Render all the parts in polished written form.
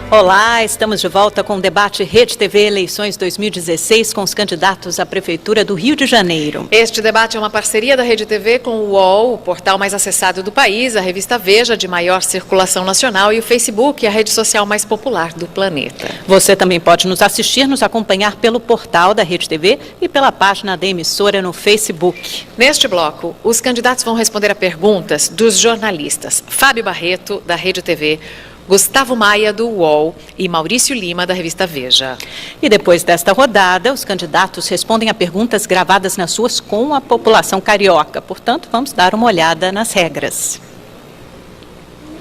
Olá, estamos de volta com o debate Rede TV Eleições 2016 com os candidatos à Prefeitura do Rio de Janeiro. Este debate é uma parceria da Rede TV com o UOL, o portal mais acessado do país, a revista Veja, de maior circulação nacional, e o Facebook, a rede social mais popular do planeta. Você também pode nos assistir, nos acompanhar pelo portal da Rede TV e pela página da emissora no Facebook. Neste bloco, os candidatos vão responder a perguntas dos jornalistas Fábio Barreto, da Rede TV, Gustavo Maia, do UOL, e Maurício Lima, da revista Veja. E depois desta rodada, os candidatos respondem a perguntas gravadas nas ruas com a população carioca. Portanto, vamos dar uma olhada nas regras.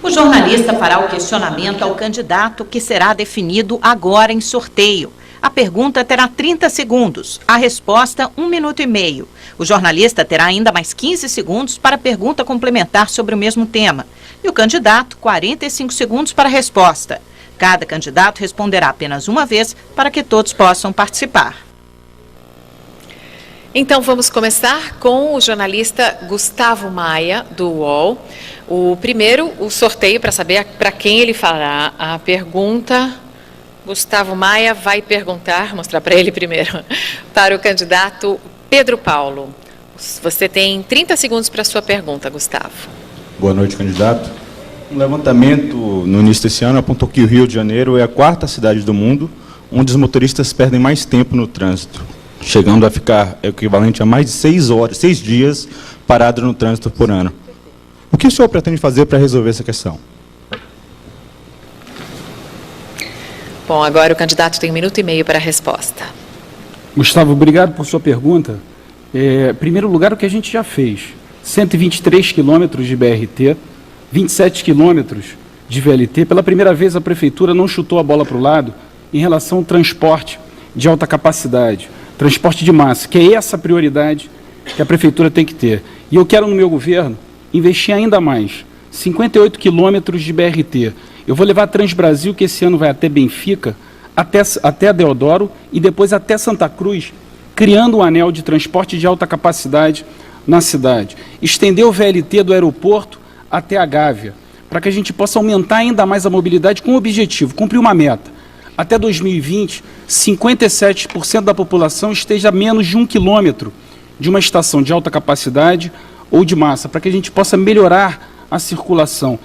O jornalista fará o questionamento ao candidato que será definido agora em sorteio. A pergunta terá 30 segundos, a resposta 1 minuto e meio. O jornalista terá ainda mais 15 segundos para a pergunta complementar sobre o mesmo tema. E o candidato, 45 segundos para a resposta. Cada candidato responderá apenas uma vez para que todos possam participar. Então vamos começar com o jornalista Gustavo Maia, do UOL. O sorteio para saber para quem ele fará a pergunta. Gustavo Maia vai perguntar, mostrar para ele primeiro, para o candidato Pedro Paulo. Você tem 30 segundos para a sua pergunta, Gustavo. Boa noite, candidato. Um levantamento no início desse ano apontou que o Rio de Janeiro é a 4ª cidade do mundo onde os motoristas perdem mais tempo no trânsito, chegando a ficar equivalente a mais de 6 dias parado no trânsito por ano. O que o senhor pretende fazer para resolver essa questão? Bom, agora o candidato tem 1 minuto e meio para a resposta. Gustavo, obrigado por sua pergunta. Em primeiro lugar, o que a gente já fez. 123 quilômetros de BRT, 27 quilômetros de VLT. Pela primeira vez, a Prefeitura não chutou a bola para o lado em relação ao transporte de alta capacidade, transporte de massa, que é essa a prioridade que a Prefeitura tem que ter. E eu quero, no meu governo, investir ainda mais. 58 quilômetros de BRT. Eu vou levar a Transbrasil, que esse ano vai até Benfica, até Deodoro e depois até Santa Cruz, criando um anel de transporte de alta capacidade na cidade. Estender o VLT do aeroporto até a Gávea, para que a gente possa aumentar ainda mais a mobilidade com o objetivo, cumprir uma meta. Até 2020, 57% da população esteja a menos de 1 quilômetro de uma estação de alta capacidade ou de massa, para que a gente possa melhorar a circulação.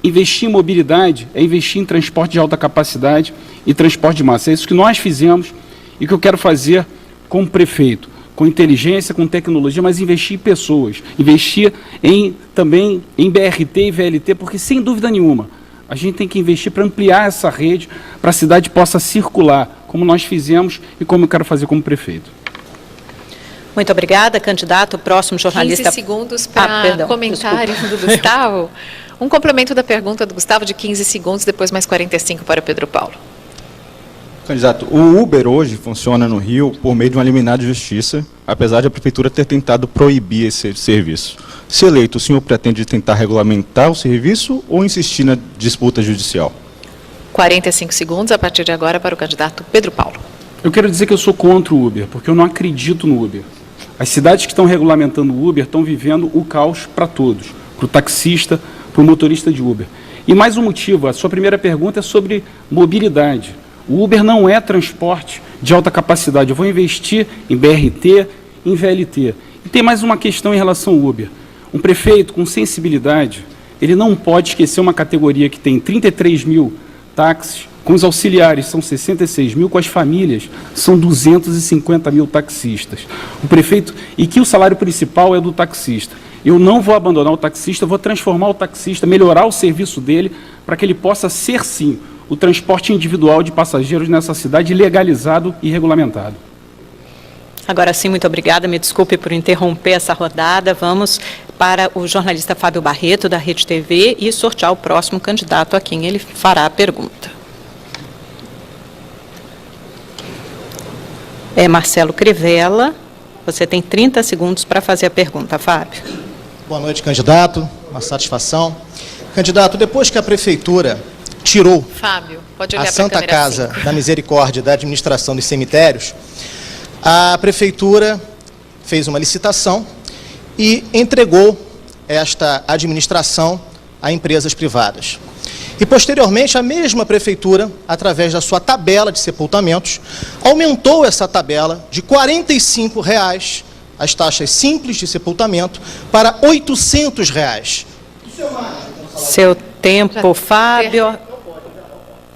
Investir em mobilidade é investir em transporte de alta capacidade e transporte de massa. É isso que nós fizemos e que eu quero fazer como prefeito, com inteligência, com tecnologia, mas investir em pessoas, investir também em BRT e VLT, porque sem dúvida nenhuma, a gente tem que investir para ampliar essa rede, para a cidade possa circular, como nós fizemos e como eu quero fazer como prefeito. Muito obrigada, candidato. Próximo jornalista. 15 segundos para comentário do Gustavo. Um complemento da pergunta do Gustavo de 15 segundos, depois mais 45 para Pedro Paulo. Candidato, o Uber hoje funciona no Rio por meio de uma liminar de justiça, apesar de a Prefeitura ter tentado proibir esse serviço. Se eleito, o senhor pretende tentar regulamentar o serviço ou insistir na disputa judicial? 45 segundos a partir de agora para o candidato Pedro Paulo. Eu quero dizer que eu sou contra o Uber, porque eu não acredito no Uber. As cidades que estão regulamentando o Uber estão vivendo o caos para todos, para o taxista, para o motorista de Uber. E mais um motivo, a sua primeira pergunta é sobre mobilidade. O Uber não é transporte de alta capacidade. Eu vou investir em BRT, em VLT. E tem mais uma questão em relação ao Uber. Um prefeito com sensibilidade, ele não pode esquecer uma categoria que tem 33 mil táxis, com os auxiliares são 66 mil, com as famílias são 250 mil taxistas. O prefeito, e que o salário principal é do taxista. Eu não vou abandonar o taxista, vou transformar o taxista, melhorar o serviço dele, para que ele possa ser, sim, o transporte individual de passageiros nessa cidade legalizado e regulamentado. Agora sim, muito obrigada. Me desculpe por interromper essa rodada. Vamos para o jornalista Fábio Barreto, da Rede TV, e sortear o próximo candidato a quem ele fará a pergunta. É Marcelo Crivella. Você tem 30 segundos para fazer a pergunta, Fábio. Boa noite, candidato. Uma satisfação. Candidato, depois que a Prefeitura tirou Fábio, pode olhar a Santa Casa 5. da Misericórdia da administração dos cemitérios, a Prefeitura fez uma licitação e entregou esta administração a empresas privadas. E, posteriormente, a mesma prefeitura, através da sua tabela de sepultamentos, aumentou essa tabela de R$ 45, as taxas simples de sepultamento, para R$ 800. Seu tempo, Fábio.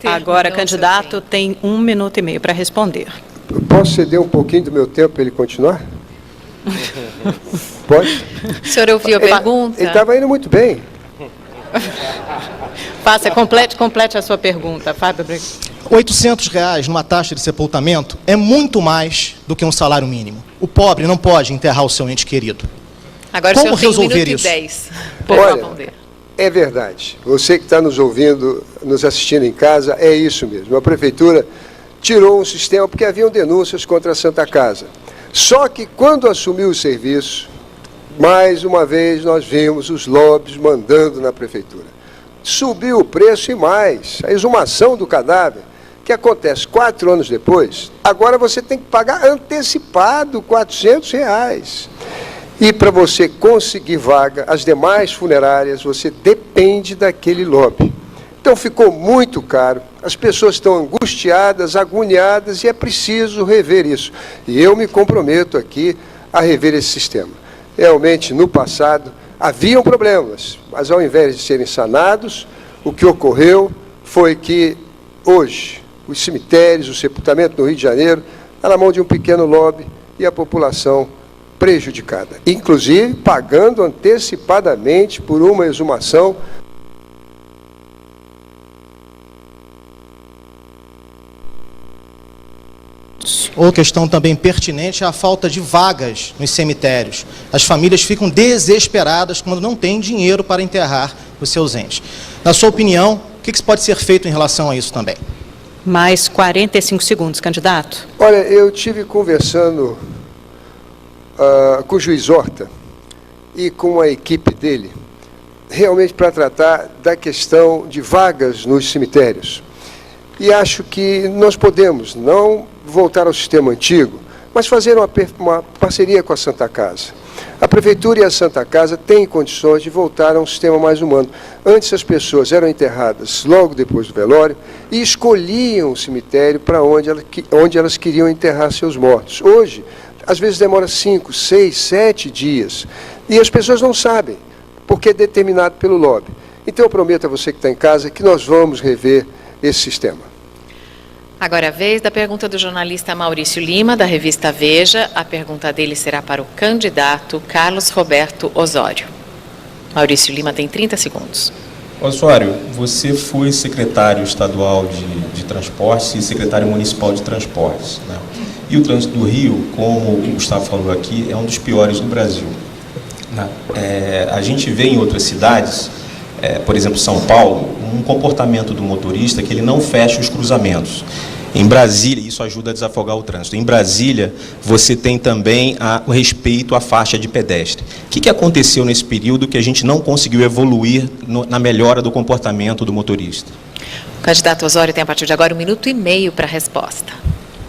Agora, candidato, tem 1 minuto e meio para responder. Posso ceder um pouquinho do meu tempo para ele continuar? Pode? O senhor ouviu a pergunta? Ele estava indo muito bem. Faça, complete a sua pergunta, Fábio. R$ 800 numa taxa de sepultamento é muito mais do que um salário mínimo. O pobre não pode enterrar o seu ente querido. Agora Como o senhor tem 1 resolver minuto isso? e 10 para Olha, responder. é verdade. Você que está nos ouvindo, nos assistindo em casa, é isso mesmo. A prefeitura tirou um sistema porque haviam denúncias contra a Santa Casa. Só que quando assumiu o serviço, mais uma vez nós vimos os lobbies mandando na prefeitura. Subiu o preço e mais. A exumação do cadáver, que acontece 4 anos depois, agora você tem que pagar antecipado R$ 400. E para você conseguir vaga, as demais funerárias, você depende daquele lobby. Então ficou muito caro, as pessoas estão angustiadas, agoniadas, e é preciso rever isso. E eu me comprometo aqui a rever esse sistema. Realmente, no passado, haviam problemas, mas ao invés de serem sanados, o que ocorreu foi que, hoje, os cemitérios, o sepultamento no Rio de Janeiro, está na mão de um pequeno lobby e a população prejudicada. Inclusive, pagando antecipadamente por uma exumação. Outra questão também pertinente é a falta de vagas nos cemitérios. As famílias ficam desesperadas quando não têm dinheiro para enterrar os seus entes. Na sua opinião, o que pode ser feito em relação a isso também? Mais 45 segundos, candidato. Olha, eu tive conversando com o juiz Horta e com a equipe dele, realmente para tratar da questão de vagas nos cemitérios. E acho que nós podemos não voltar ao sistema antigo, mas fazer uma parceria com a Santa Casa. A Prefeitura e a Santa Casa têm condições de voltar a um sistema mais humano. Antes as pessoas eram enterradas logo depois do velório e escolhiam o cemitério para onde elas queriam enterrar seus mortos. Hoje, às vezes demora 5, 6, 7 dias e as pessoas não sabem, porque é determinado pelo lobby. Então eu prometo a você que está em casa que nós vamos rever esse sistema. Agora é a vez da pergunta do jornalista Maurício Lima, da revista Veja. A pergunta dele será para o candidato Carlos Roberto Osório. Maurício Lima tem 30 segundos. Osório, você foi secretário estadual de transportes e secretário municipal de transportes, né? E o trânsito do Rio, como o Gustavo falou aqui, é um dos piores do Brasil, né? A gente vê em outras cidades, por exemplo, São Paulo, um comportamento do motorista que ele não fecha os cruzamentos. Em Brasília, isso ajuda a desafogar o trânsito. Em Brasília, você tem também o respeito à faixa de pedestre. O que aconteceu nesse período que a gente não conseguiu evoluir na melhora do comportamento do motorista? O candidato Osório tem a partir de agora 1 minuto e meio para a resposta.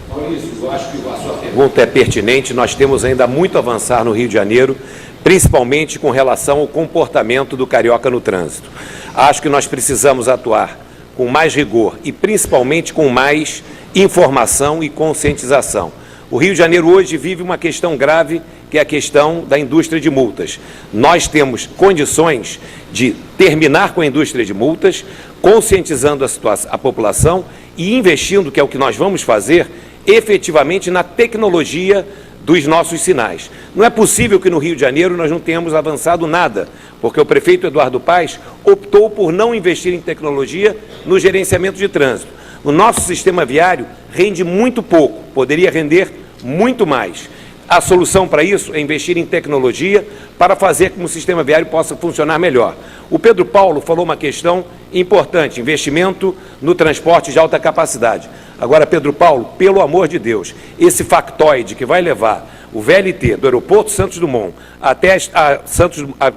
Maurício, eu acho que a sua pergunta é pertinente. Nós temos ainda muito a avançar no Rio de Janeiro, principalmente com relação ao comportamento do carioca no trânsito. Acho que nós precisamos atuar com mais rigor e principalmente com mais informação e conscientização. O Rio de Janeiro hoje vive uma questão grave, que é a questão da indústria de multas. Nós temos condições de terminar com a indústria de multas, conscientizando a população e investindo, que é o que nós vamos fazer, efetivamente na tecnologia dos nossos sinais. Não é possível que no Rio de Janeiro nós não tenhamos avançado nada, porque o prefeito Eduardo Paes optou por não investir em tecnologia no gerenciamento de trânsito. O nosso sistema viário rende muito pouco, poderia render muito mais. A solução para isso é investir em tecnologia para fazer com que o sistema viário possa funcionar melhor. O Pedro Paulo falou uma questão importante, investimento no transporte de alta capacidade. Agora, Pedro Paulo, pelo amor de Deus, esse factoide que vai levar o VLT do aeroporto Santos Dumont até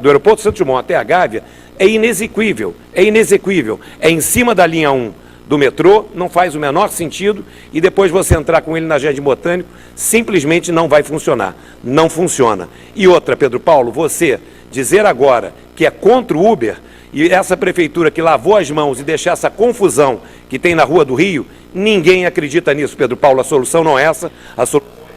do aeroporto Santos Dumont até a Gávea é inexequível, é em cima da linha 1 do metrô, não faz o menor sentido, e depois você entrar com ele na Jardim Botânico, simplesmente não vai funcionar, não funciona. E outra, Pedro Paulo, você dizer agora que é contra o Uber E essa prefeitura que lavou as mãos e deixou essa confusão que tem na Rua do Rio, ninguém acredita nisso, Pedro Paulo. A solução não é essa.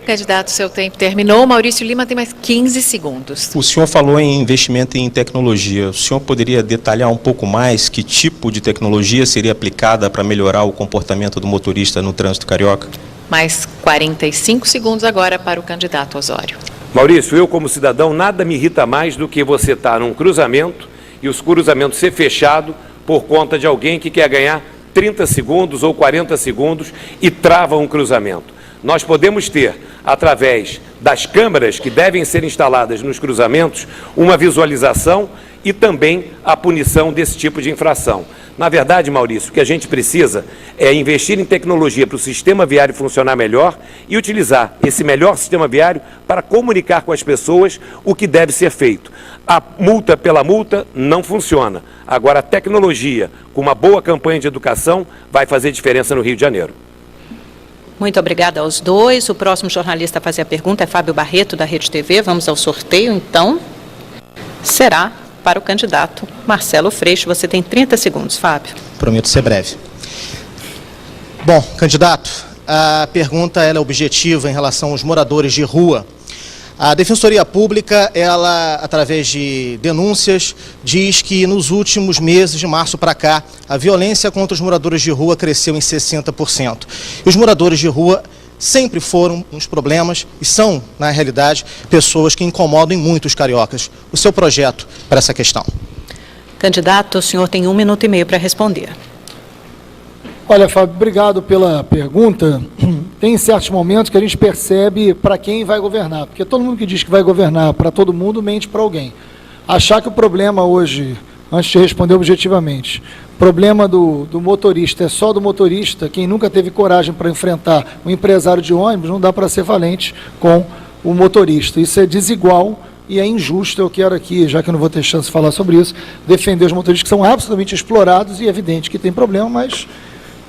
Candidato, seu tempo terminou. Maurício Lima tem mais 15 segundos. O senhor falou em investimento em tecnologia. O senhor poderia detalhar um pouco mais que tipo de tecnologia seria aplicada para melhorar o comportamento do motorista no trânsito carioca? Mais 45 segundos agora para o candidato Osório. Maurício, eu como cidadão, nada me irrita mais do que você estar num cruzamento e os cruzamentos ser fechado por conta de alguém que quer ganhar 30 segundos ou 40 segundos e trava um cruzamento. Nós podemos ter, através das câmeras que devem ser instaladas nos cruzamentos, uma visualização e também a punição desse tipo de infração. Na verdade, Maurício, o que a gente precisa é investir em tecnologia para o sistema viário funcionar melhor e utilizar esse melhor sistema viário para comunicar com as pessoas o que deve ser feito. A multa pela multa não funciona. Agora, a tecnologia, com uma boa campanha de educação, vai fazer diferença no Rio de Janeiro. Muito obrigada aos dois. O próximo jornalista a fazer a pergunta é Fábio Barreto, da Rede TV. Vamos ao sorteio, então. Será para o candidato Marcelo Freixo. Você tem 30 segundos, Fábio. Prometo ser breve. Bom, candidato, a pergunta ela é objetiva em relação aos moradores de rua. A Defensoria Pública, ela, através de denúncias, diz que nos últimos meses, de março para cá, a violência contra os moradores de rua cresceu em 60%. E os moradores de rua sempre foram uns problemas e são, na realidade, pessoas que incomodam muito os cariocas. O seu projeto para essa questão? Candidato, o senhor tem 1 minuto e meio para responder. Olha, Fábio, obrigado pela pergunta. Tem certos momentos que a gente percebe para quem vai governar, porque todo mundo que diz que vai governar para todo mundo mente para alguém. Achar que o problema hoje, antes de responder objetivamente, o problema do motorista é só do motorista, quem nunca teve coragem para enfrentar um empresário de ônibus, não dá para ser valente com o motorista. Isso é desigual e é injusto. Eu quero aqui, já que eu não vou ter chance de falar sobre isso, defender os motoristas que são absolutamente explorados e é evidente que tem problema, mas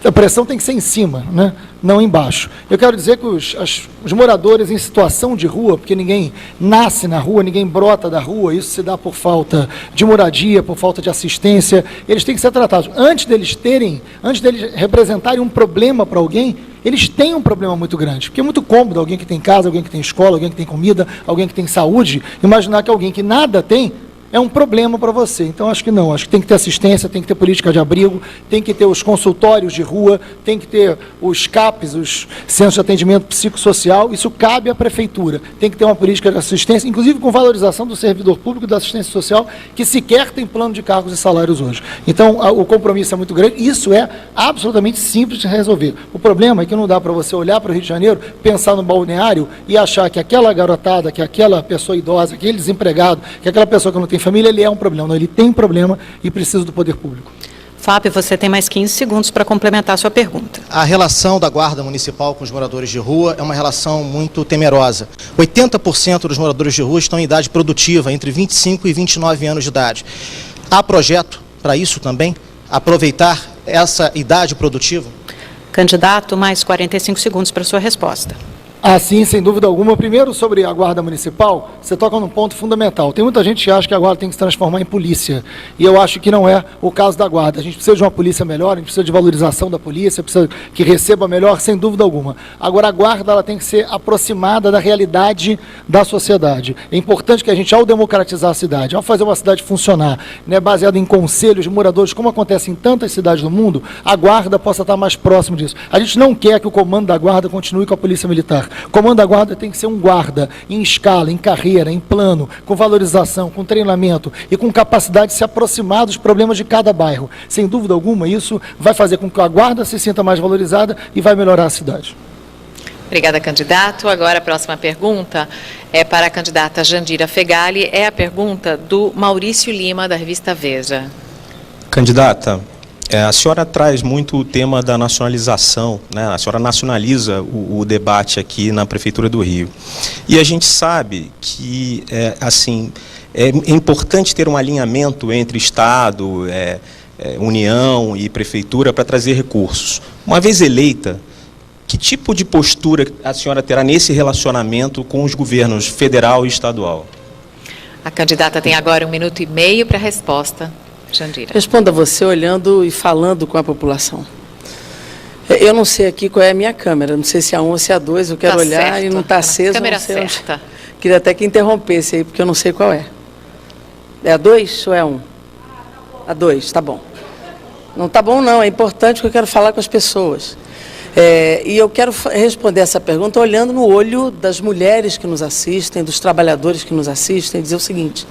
a pressão tem que ser em cima, né? Não embaixo. Eu quero dizer que os moradores em situação de rua, porque ninguém nasce na rua, ninguém brota da rua, isso se dá por falta de moradia, por falta de assistência, eles têm que ser tratados. Antes deles representarem um problema para alguém, eles têm um problema muito grande, porque é muito cômodo alguém que tem casa, alguém que tem escola, alguém que tem comida, alguém que tem saúde, imaginar que alguém que nada tem é um problema para você. Então, acho que não. Acho que tem que ter assistência, tem que ter política de abrigo, tem que ter os consultórios de rua, tem que ter os CAPs, os Centros de Atendimento Psicossocial. Isso cabe à Prefeitura. Tem que ter uma política de assistência, inclusive com valorização do servidor público e da assistência social, que sequer tem plano de cargos e salários hoje. Então, o compromisso é muito grande. Isso é absolutamente simples de resolver. O problema é que não dá para você olhar para o Rio de Janeiro, pensar no balneário e achar que aquela garotada, que aquela pessoa idosa, aquele desempregado, que aquela pessoa que não tem família, ele é um problema. Não, ele tem problema e precisa do poder público. Fábio, você tem mais 15 segundos para complementar a sua pergunta. A relação da Guarda Municipal com os moradores de rua é uma relação muito temerosa. 80% dos moradores de rua estão em idade produtiva, entre 25 e 29 anos de idade. Há projeto para isso também? Aproveitar essa idade produtiva? Candidato, mais 45 segundos para a sua resposta. Ah, sim, sem dúvida alguma. Primeiro, sobre a Guarda Municipal, você toca num ponto fundamental. Tem muita gente que acha que a Guarda tem que se transformar em polícia, e eu acho que não é o caso da Guarda. A gente precisa de uma polícia melhor, a gente precisa de valorização da polícia, precisa que receba melhor, sem dúvida alguma. Agora, a Guarda ela tem que ser aproximada da realidade da sociedade. É importante que a gente, ao democratizar a cidade, ao fazer uma cidade funcionar, né, baseada em conselhos de moradores, como acontece em tantas cidades do mundo, a Guarda possa estar mais próximo disso. A gente não quer que o comando da Guarda continue com a Polícia Militar. O comando da Guarda tem que ser um guarda em escala, em carreira, em plano, com valorização, com treinamento e com capacidade de se aproximar dos problemas de cada bairro. Sem dúvida alguma, isso vai fazer com que a Guarda se sinta mais valorizada e vai melhorar a cidade. Obrigada, candidato. Agora a próxima pergunta é para a candidata Jandira Fegali. É a pergunta do Maurício Lima, da revista Veja. Candidata, a senhora traz muito o tema da nacionalização, né? A senhora nacionaliza o debate aqui na Prefeitura do Rio. E a gente sabe que, é importante ter um alinhamento entre Estado, União e Prefeitura para trazer recursos. Uma vez eleita, que tipo de postura a senhora terá nesse relacionamento com os governos federal e estadual? A candidata tem agora 1 minuto e meio para a resposta. Jandira. Responda você olhando e falando com a população. Eu não sei aqui qual é a minha câmera, não sei se é a 1 ou se é a 2, eu quero Tá olhar certo. e não está acesa. Câmera não sei onde. certa. Queria até que interrompesse aí, porque eu não sei qual é. É a 2 ou é a 1? A 2, tá bom. Não tá bom não, é importante porque eu quero falar com as pessoas. E eu quero responder essa pergunta olhando no olho das mulheres que nos assistem, dos trabalhadores que nos assistem, dizer o seguinte: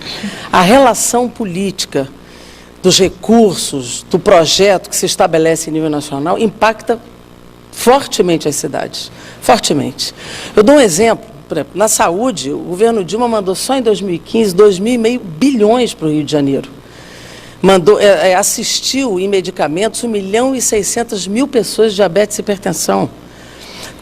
a relação política dos recursos, do projeto que se estabelece em nível nacional impacta fortemente as cidades, fortemente. Eu dou um exemplo, por exemplo, na saúde, o governo Dilma mandou só em 2015 2,5 bilhões para o Rio de Janeiro. Assistiu em medicamentos 1.600.000 pessoas de diabetes e hipertensão.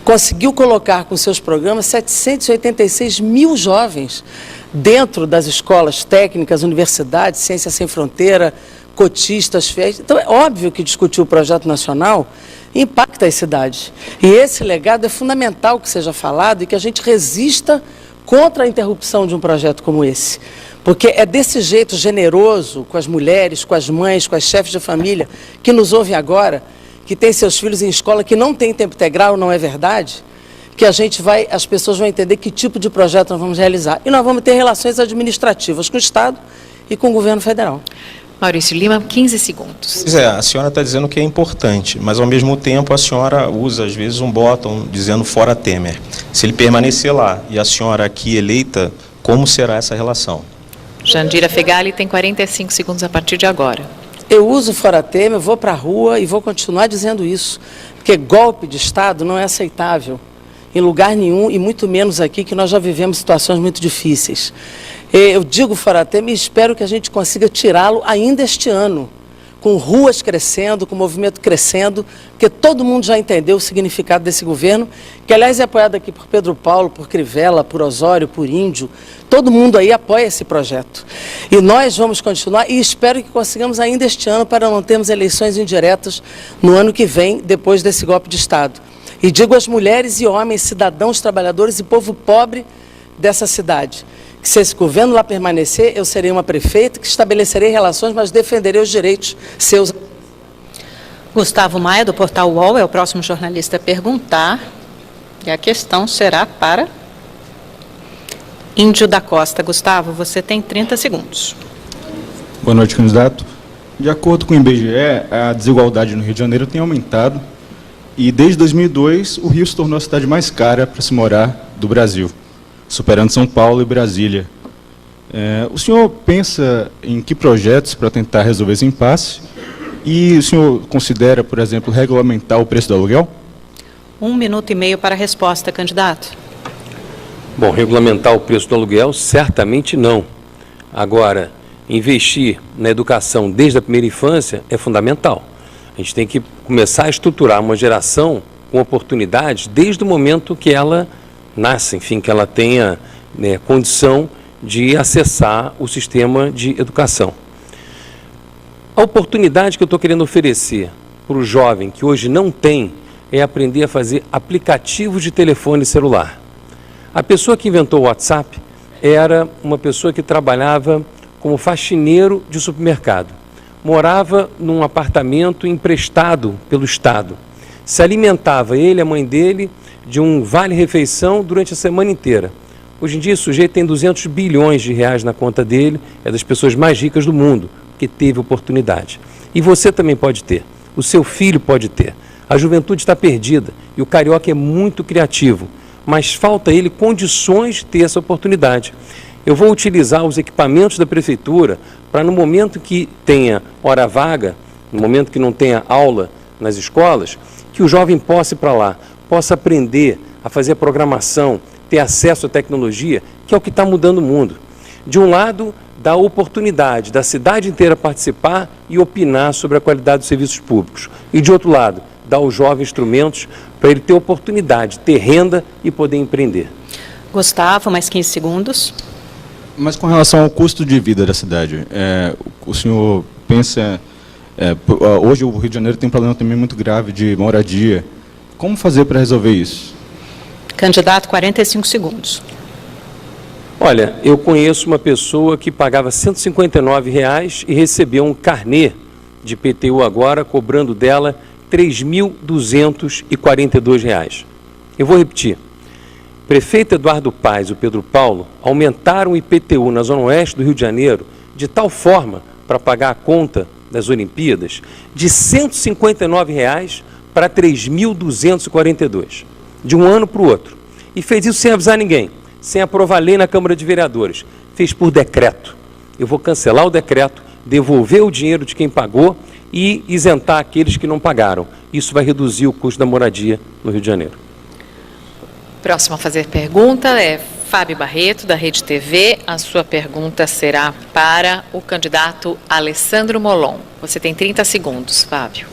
Conseguiu colocar com seus programas 786 mil jovens dentro das escolas técnicas, universidades, Ciência Sem Fronteira, cotistas, FES. Então, é óbvio que discutir o projeto nacional impacta as cidades. E esse legado é fundamental que seja falado e que a gente resista contra a interrupção de um projeto como esse. Porque é desse jeito generoso com as mulheres, com as mães, com as chefes de família que nos ouvem agora, que tem seus filhos em escola que não tem tempo integral, não é verdade? Que as pessoas vão entender que tipo de projeto nós vamos realizar. E nós vamos ter relações administrativas com o Estado e com o governo federal. Maurício Lima, 15 segundos. Pois é, a senhora está dizendo que é importante, mas ao mesmo tempo a senhora usa às vezes um botão dizendo fora Temer. Se ele permanecer lá e a senhora aqui eleita, como será essa relação? Jandira Fegali tem 45 segundos a partir de agora. Eu uso fora Temer, vou para a rua e vou continuar dizendo isso, porque golpe de Estado não é aceitável em lugar nenhum, e muito menos aqui, que nós já vivemos situações muito difíceis. Eu digo fora Temer e espero que a gente consiga tirá-lo ainda este ano, com ruas crescendo, com o movimento crescendo, porque todo mundo já entendeu o significado desse governo, que aliás é apoiado aqui por Pedro Paulo, por Crivella, por Osório, por Índio. Todo mundo aí apoia esse projeto. E nós vamos continuar e espero que consigamos ainda este ano para não termos eleições indiretas no ano que vem, depois desse golpe de Estado. E digo às mulheres e homens, cidadãos, trabalhadores e povo pobre dessa cidade, que se esse governo lá permanecer, eu serei uma prefeita que estabelecerei relações, mas defenderei os direitos seus. Gustavo Maia, do portal UOL, é o próximo jornalista a perguntar. E a questão será para Índio da Costa. Gustavo, você tem 30 segundos. Boa noite, candidato. De acordo com o IBGE, a desigualdade no Rio de Janeiro tem aumentado e desde 2002 o Rio se tornou a cidade mais cara para se morar do Brasil, superando São Paulo e Brasília. O senhor pensa em que projetos para tentar resolver esse impasse? E o senhor considera, por exemplo, regulamentar o preço do aluguel? 1 minuto e meio para a resposta, candidato. Bom, regulamentar o preço do aluguel, certamente não. Agora, investir na educação desde a primeira infância é fundamental. A gente tem que começar a estruturar uma geração com oportunidades desde o momento que ela nasce, enfim, que ela tenha condição de acessar o sistema de educação. A oportunidade que eu estou querendo oferecer para o jovem que hoje não tem é aprender a fazer aplicativos de telefone celular. A pessoa que inventou o WhatsApp era uma pessoa que trabalhava como faxineiro de supermercado. Morava num apartamento emprestado pelo Estado. Se alimentava ele e a mãe dele de um vale-refeição durante a semana inteira. Hoje em dia, o sujeito tem 200 bilhões de reais na conta dele, é das pessoas mais ricas do mundo, que teve oportunidade. E você também pode ter, o seu filho pode ter. A juventude está perdida e o carioca é muito criativo, mas falta a ele condições de ter essa oportunidade. Eu vou utilizar os equipamentos da prefeitura para, no momento que tenha hora vaga, no momento que não tenha aula nas escolas, que o jovem possa ir para lá, possa aprender a fazer a programação, ter acesso à tecnologia, que é o que está mudando o mundo. De um lado, dá a oportunidade da cidade inteira participar e opinar sobre a qualidade dos serviços públicos. E de outro lado, dá ao jovem instrumentos para ele ter oportunidade, ter renda e poder empreender. Gustavo, mais 15 segundos. Mas com relação ao custo de vida da cidade, o senhor pensa... hoje o Rio de Janeiro tem um problema também muito grave de moradia. Como fazer para resolver isso? Candidato, 45 segundos. Olha, eu conheço uma pessoa que pagava R$ 159 e recebeu um carnê de IPTU agora, cobrando dela R$ 3.242. Eu vou repetir. Prefeito Eduardo Paes e o Pedro Paulo aumentaram o IPTU na Zona Oeste do Rio de Janeiro de tal forma para pagar a conta das Olimpíadas de R$ 159 para R$ 3.242, de um ano para o outro. E fez isso sem avisar ninguém, sem aprovar lei na Câmara de Vereadores. Fez por decreto. Eu vou cancelar o decreto, devolver o dinheiro de quem pagou e isentar aqueles que não pagaram. Isso vai reduzir o custo da moradia no Rio de Janeiro. Próximo a fazer pergunta é Fábio Barreto, da Rede TV. A sua pergunta será para o candidato Alessandro Molon. Você tem 30 segundos, Fábio.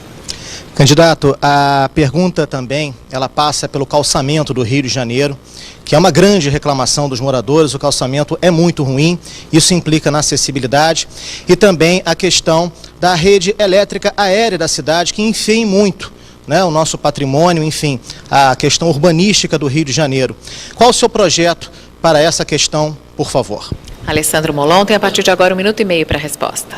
Candidato, a pergunta também, ela passa pelo calçamento do Rio de Janeiro, que é uma grande reclamação dos moradores. O calçamento é muito ruim, isso implica na acessibilidade e também a questão da rede elétrica aérea da cidade, que influencia muito, né, o nosso patrimônio, enfim, a questão urbanística do Rio de Janeiro. Qual o seu projeto para essa questão, por favor? Alessandro Molon tem a partir de agora 1 minuto e meio para a resposta.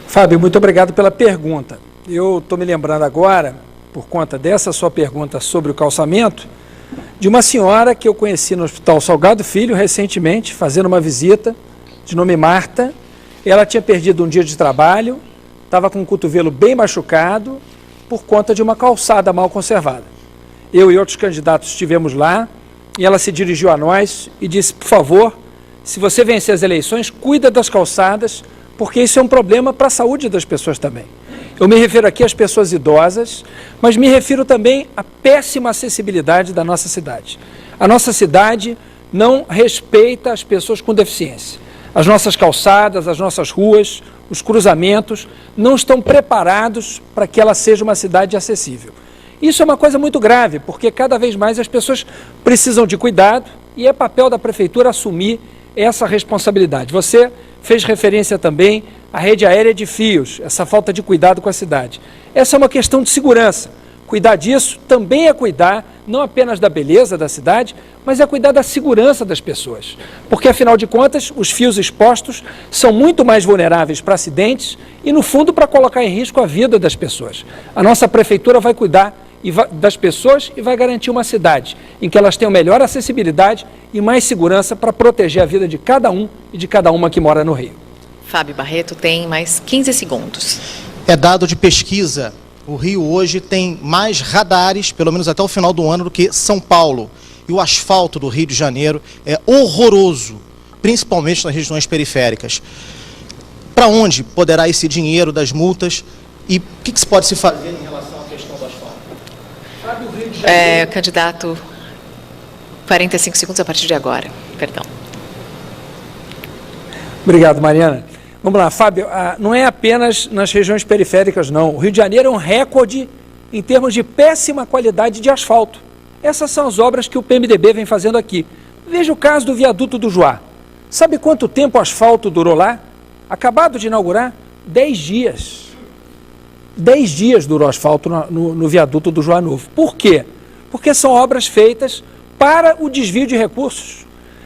Fábio, muito obrigado pela pergunta. Eu estou me lembrando agora, por conta dessa sua pergunta sobre o calçamento, de uma senhora que eu conheci no Hospital Salgado Filho recentemente, fazendo uma visita, de nome Marta. Ela tinha perdido um dia de trabalho, estava com o cotovelo bem machucado, por conta de uma calçada mal conservada. Eu e outros candidatos estivemos lá e ela se dirigiu a nós e disse, por favor, se você vencer as eleições, cuida das calçadas, porque isso é um problema para a saúde das pessoas também. Eu me refiro aqui às pessoas idosas, mas me refiro também à péssima acessibilidade da nossa cidade. A nossa cidade não respeita as pessoas com deficiência. As nossas calçadas, as nossas ruas, os cruzamentos não estão preparados para que ela seja uma cidade acessível. Isso é uma coisa muito grave, porque cada vez mais as pessoas precisam de cuidado e é papel da Prefeitura assumir essa responsabilidade. Você fez referência também à rede aérea de fios, essa falta de cuidado com a cidade. Essa é uma questão de segurança. Cuidar disso também é cuidar não apenas da beleza da cidade, mas é cuidar da segurança das pessoas. Porque, afinal de contas, os fios expostos são muito mais vulneráveis para acidentes e, no fundo, para colocar em risco a vida das pessoas. A nossa Prefeitura vai cuidar das pessoas e vai garantir uma cidade em que elas tenham melhor acessibilidade e mais segurança para proteger a vida de cada um e de cada uma que mora no Rio. Fábio Barreto tem mais 15 segundos. É dado de pesquisa. O Rio hoje tem mais radares, pelo menos até o final do ano, do que São Paulo. E o asfalto do Rio de Janeiro é horroroso, principalmente nas regiões periféricas. Para onde poderá esse dinheiro das multas e o que se pode se fazer em relação à questão do asfalto? Sabe, o Rio de Janeiro... Candidato, 45 segundos a partir de agora. Perdão. Obrigado, Mariana. Vamos lá, Fábio, não é apenas nas regiões periféricas, não. O Rio de Janeiro é um recorde em termos de péssima qualidade de asfalto. Essas são as obras que o PMDB vem fazendo aqui. Veja o caso do viaduto do Joá. Sabe quanto tempo o asfalto durou lá? Acabado de inaugurar? 10 dias. 10 dias durou o asfalto no viaduto do Joá Novo. Por quê? Porque são obras feitas para o desvio de recursos.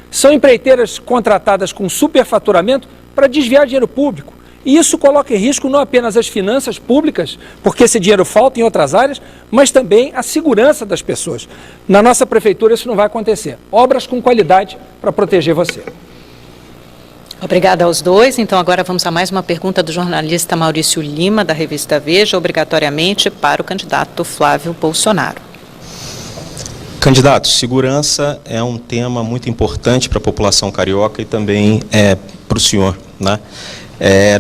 São empreiteiras contratadas com superfaturamento para desviar dinheiro público. E isso coloca em risco não apenas as finanças públicas, porque esse dinheiro falta em outras áreas, mas também a segurança das pessoas. Na nossa Prefeitura isso não vai acontecer. Obras com qualidade para proteger você. Obrigada aos dois. Então agora vamos a mais uma pergunta do jornalista Maurício Lima, da revista Veja, obrigatoriamente para o candidato Flávio Bolsonaro. Candidato, segurança é um tema muito importante para a população carioca e também para o senhor, né?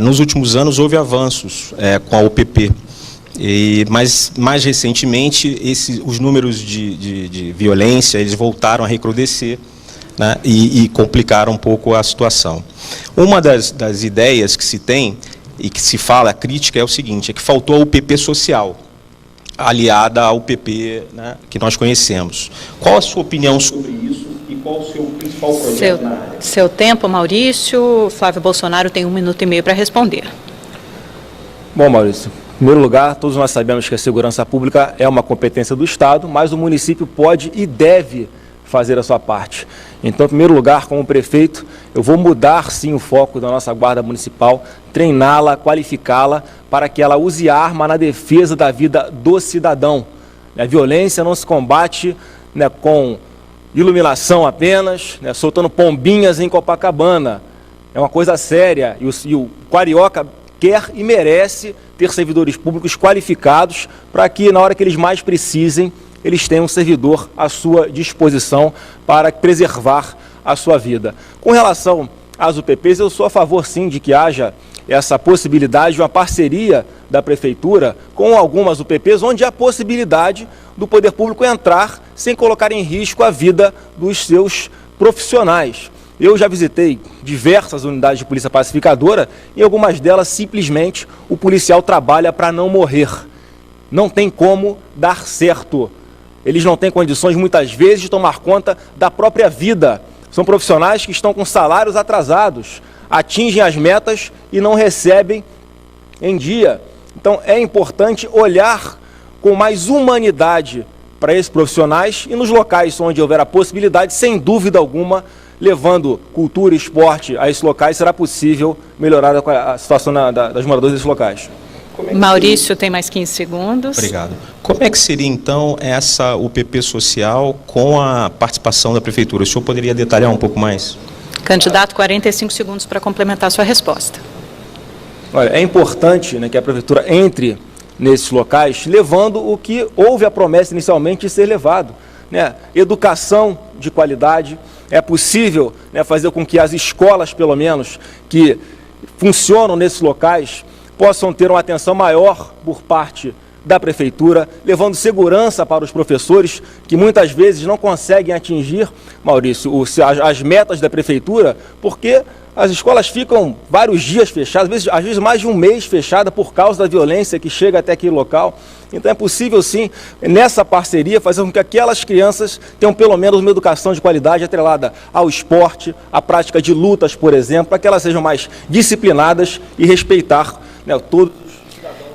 Nos últimos anos houve avanços com a UPP, mas mais recentemente os números de violência eles voltaram a recrudescer, né? E complicaram um pouco a situação. Uma das ideias que se tem e que se fala, a crítica é o seguinte, é que faltou a UPP social, aliada ao UPP, né, que nós conhecemos. Qual a sua opinião sobre isso e qual o seu principal projeto na área? Seu tempo, Maurício. Flávio Bolsonaro tem 1 minuto e meio para responder. Bom, Maurício, em primeiro lugar, todos nós sabemos que a segurança pública é uma competência do Estado, mas o município pode e deve fazer a sua parte. Então, em primeiro lugar, como prefeito, eu vou mudar sim o foco da nossa Guarda Municipal, treiná-la, qualificá-la, para que ela use a arma na defesa da vida do cidadão. A violência não se combate, né, com iluminação apenas, né, soltando pombinhas em Copacabana. É uma coisa séria e o carioca quer e merece ter servidores públicos qualificados para que, na hora que eles mais precisem, eles tenham um servidor à sua disposição para preservar a sua vida. Com relação às UPPs, eu sou a favor, sim, de que haja essa possibilidade de uma parceria da Prefeitura com algumas UPPs, onde há possibilidade do poder público entrar sem colocar em risco a vida dos seus profissionais. Eu já visitei diversas unidades de polícia pacificadora e em algumas delas, simplesmente, o policial trabalha para não morrer. Não tem como dar certo. Eles não têm condições, muitas vezes, de tomar conta da própria vida. São profissionais que estão com salários atrasados, atingem as metas e não recebem em dia. Então, é importante olhar com mais humanidade para esses profissionais e nos locais onde houver a possibilidade, sem dúvida alguma, levando cultura e esporte a esses locais, será possível melhorar a situação das moradores desses locais. Maurício tem mais 15 segundos. Obrigado. Como é que seria, então, essa UPP social com a participação da Prefeitura? O senhor poderia detalhar um pouco mais? Candidato, 45 segundos para complementar sua resposta. Olha, é importante, né, que a Prefeitura entre nesses locais, levando o que houve a promessa inicialmente de ser levado, né? Educação de qualidade. É possível, né, fazer com que as escolas, pelo menos, que funcionam nesses locais, possam ter uma atenção maior por parte da Prefeitura, levando segurança para os professores, que muitas vezes não conseguem atingir, Maurício, as metas da Prefeitura, porque as escolas ficam vários dias fechadas, às vezes mais de um mês fechada por causa da violência que chega até aquele local. Então é possível, sim, nessa parceria, fazer com que aquelas crianças tenham pelo menos uma educação de qualidade atrelada ao esporte, à prática de lutas, por exemplo, para que elas sejam mais disciplinadas e respeitar, né, todos.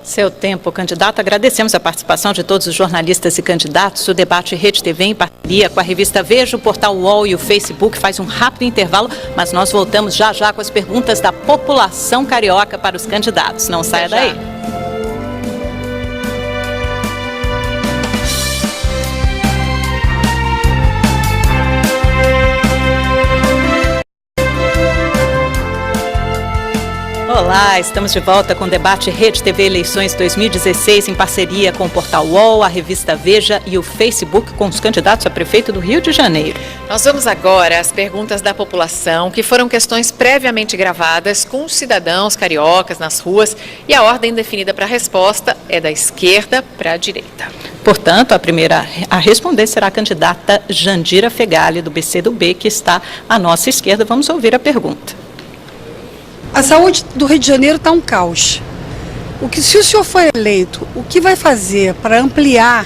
Seu tempo, candidato. Agradecemos a participação de todos os jornalistas e candidatos. O debate Rede TV em parceria com a revista Veja, o portal UOL e o Facebook faz um rápido intervalo, mas nós voltamos já já com as perguntas da população carioca para os candidatos. Não saia daí. Olá, estamos de volta com o debate Rede TV Eleições 2016 em parceria com o portal UOL, a revista Veja e o Facebook com os candidatos a prefeito do Rio de Janeiro. Nós vamos agora às perguntas da população, que foram questões previamente gravadas com os cidadãos cariocas nas ruas, e a ordem definida para a resposta é da esquerda para a direita. Portanto, a primeira a responder será a candidata Jandira Fegali, do PCdoB, que está à nossa esquerda. Vamos ouvir a pergunta. A saúde do Rio de Janeiro está um caos. Se o senhor for eleito, o que vai fazer para ampliar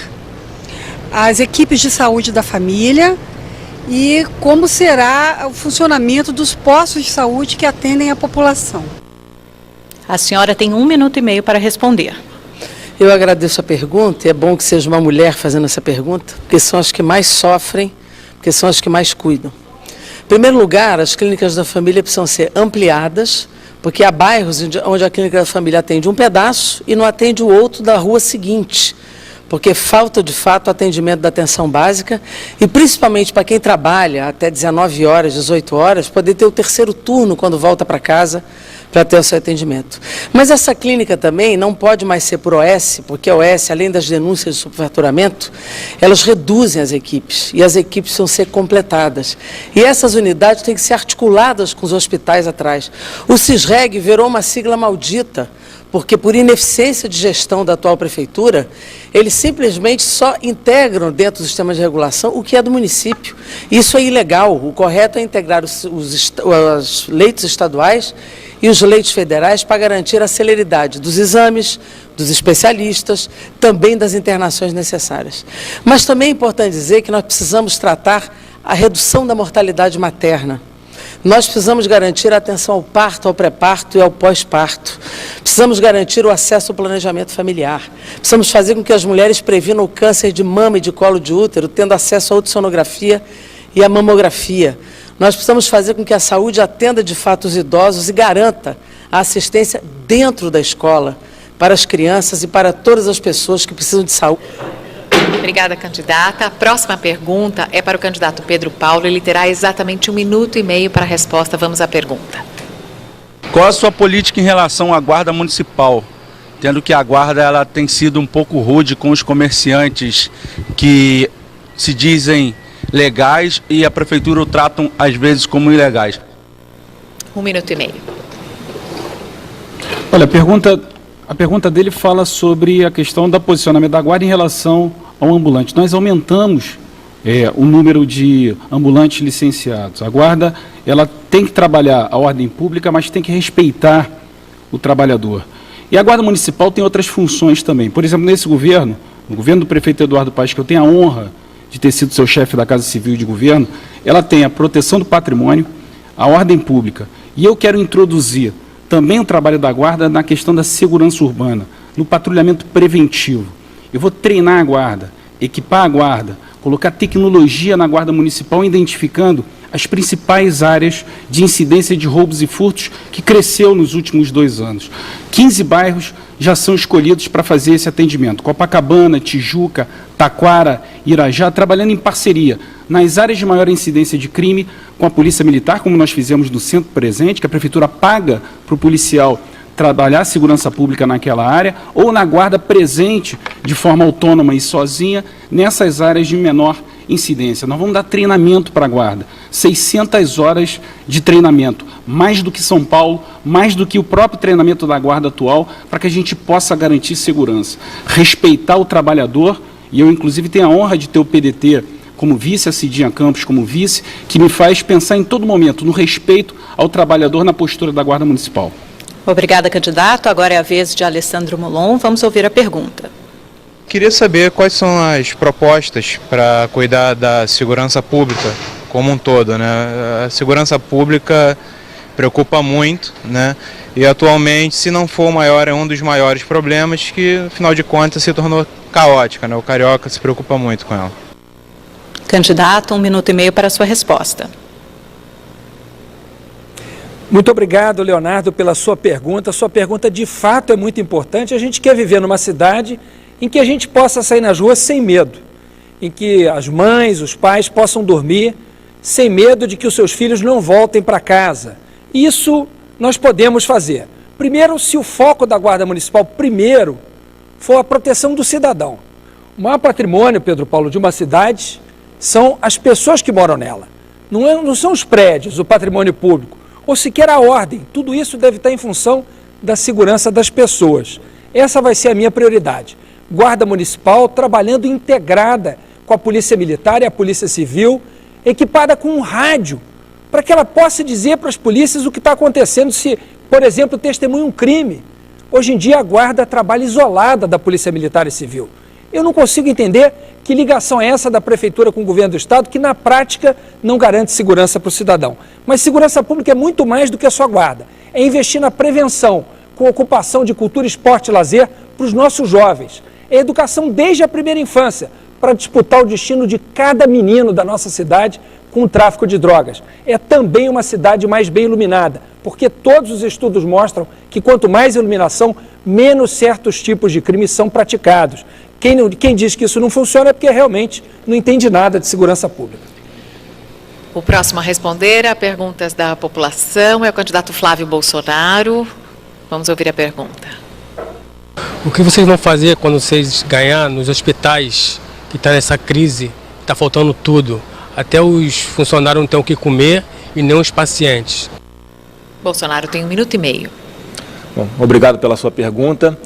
as equipes de saúde da família e como será o funcionamento dos postos de saúde que atendem a população? A senhora tem 1 minuto e meio para responder. Eu agradeço a pergunta, e é bom que seja uma mulher fazendo essa pergunta, porque são as que mais sofrem, porque são as que mais cuidam. Em primeiro lugar, as clínicas da família precisam ser ampliadas, porque há bairros onde a clínica da família atende um pedaço e não atende o outro da rua seguinte, porque falta, de fato, o atendimento da atenção básica e, principalmente, para quem trabalha até 19 horas, 18 horas, poder ter o terceiro turno quando volta para casa para ter o seu atendimento. Mas essa clínica também não pode mais ser por OS, porque a OS, além das denúncias de superfaturamento, elas reduzem as equipes, e as equipes precisam ser completadas. E essas unidades têm que ser articuladas com os hospitais atrás. O CISREG virou uma sigla maldita, porque por ineficiência de gestão da atual prefeitura, eles simplesmente só integram dentro do sistema de regulação o que é do município. Isso é ilegal. O correto é integrar os leitos estaduais e os leitos federais para garantir a celeridade dos exames, dos especialistas, também das internações necessárias. Mas também é importante dizer que nós precisamos tratar a redução da mortalidade materna. Nós precisamos garantir a atenção ao parto, ao pré-parto e ao pós-parto. Precisamos garantir o acesso ao planejamento familiar. Precisamos fazer com que as mulheres previnam o câncer de mama e de colo de útero, tendo acesso à ultrassonografia e a mamografia. Nós precisamos fazer com que a saúde atenda de fato os idosos e garanta a assistência dentro da escola para as crianças e para todas as pessoas que precisam de saúde. Obrigada, candidata. A próxima pergunta é para o candidato Pedro Paulo. Ele terá exatamente 1 minuto e meio para a resposta. Vamos à pergunta. Qual a sua política em relação à guarda municipal? Tendo que a guarda ela tem sido um pouco rude com os comerciantes que se dizem legais e a prefeitura o tratam às vezes como ilegais. 1 minuto e meio. Olha, a pergunta dele fala sobre a questão do posicionamento da guarda em relação ao ambulante. Nós aumentamos o número de ambulantes licenciados. A guarda ela tem que trabalhar a ordem pública, mas tem que respeitar o trabalhador. E a guarda municipal tem outras funções também. Por exemplo, nesse governo, no governo do prefeito Eduardo Paes, que eu tenho a honra de ter sido seu chefe da Casa Civil de Governo, ela tem a proteção do patrimônio, a ordem pública. E eu quero introduzir também o trabalho da guarda na questão da segurança urbana, no patrulhamento preventivo. Eu vou treinar a guarda, equipar a guarda, colocar tecnologia na guarda municipal, identificando as principais áreas de incidência de roubos e furtos que cresceu nos últimos 2 anos. 15 bairros já são escolhidos para fazer esse atendimento. Copacabana, Tijuca, Taquara, Irajá, trabalhando em parceria nas áreas de maior incidência de crime com a Polícia Militar, como nós fizemos no Centro Presente, que a Prefeitura paga para o policial trabalhar a segurança pública naquela área, ou na guarda presente de forma autônoma e sozinha nessas áreas de menor incidência. Nós vamos dar treinamento para a guarda, 600 horas de treinamento, mais do que São Paulo, mais do que o próprio treinamento da guarda atual, para que a gente possa garantir segurança, respeitar o trabalhador, e eu inclusive tenho a honra de ter o PDT como vice, a Cidinha Campos como vice, que me faz pensar em todo momento no respeito ao trabalhador na postura da Guarda Municipal. Obrigada, candidato. Agora é a vez de Alessandro Molon. Vamos ouvir a pergunta. Queria saber quais são as propostas para cuidar da segurança pública como um todo, né? A segurança pública preocupa muito, né? E atualmente, se não for o maior, é um dos maiores problemas que, afinal de contas, se tornou caótica, né? O carioca se preocupa muito com ela. Candidato, 1 minuto e meio para a sua resposta. Muito obrigado, Leonardo, pela sua pergunta. Sua pergunta, de fato, é muito importante. A gente quer viver numa cidade em que a gente possa sair nas ruas sem medo, em que as mães, os pais possam dormir sem medo de que os seus filhos não voltem para casa. Isso nós podemos fazer. Primeiro, se o foco da Guarda Municipal, primeiro, for a proteção do cidadão. O maior patrimônio, Pedro Paulo, de uma cidade são as pessoas que moram nela. Não são os prédios, o patrimônio público, ou sequer a ordem. Tudo isso deve estar em função da segurança das pessoas. Essa vai ser a minha prioridade. Guarda Municipal trabalhando integrada com a Polícia Militar e a Polícia Civil, equipada com um rádio, para que ela possa dizer para as polícias o que está acontecendo se, por exemplo, testemunha um crime. Hoje em dia a Guarda trabalha isolada da Polícia Militar e Civil. Eu não consigo entender que ligação é essa da Prefeitura com o Governo do Estado, que na prática não garante segurança para o cidadão. Mas segurança pública é muito mais do que a sua guarda. É investir na prevenção, com ocupação de cultura, esporte e lazer para os nossos jovens. É educação desde a primeira infância, para disputar o destino de cada menino da nossa cidade com o tráfico de drogas. É também uma cidade mais bem iluminada, porque todos os estudos mostram que quanto mais iluminação, menos certos tipos de crimes são praticados. Quem diz que isso não funciona é porque realmente não entende nada de segurança pública. O próximo a responder a perguntas da população é o candidato Flávio Bolsonaro. Vamos ouvir a pergunta. O que vocês vão fazer quando vocês ganhar nos hospitais que está nessa crise, está faltando tudo? Até os funcionários não têm o que comer e nem os pacientes. Bolsonaro tem 1 minuto e meio. Bom, obrigado pela sua pergunta.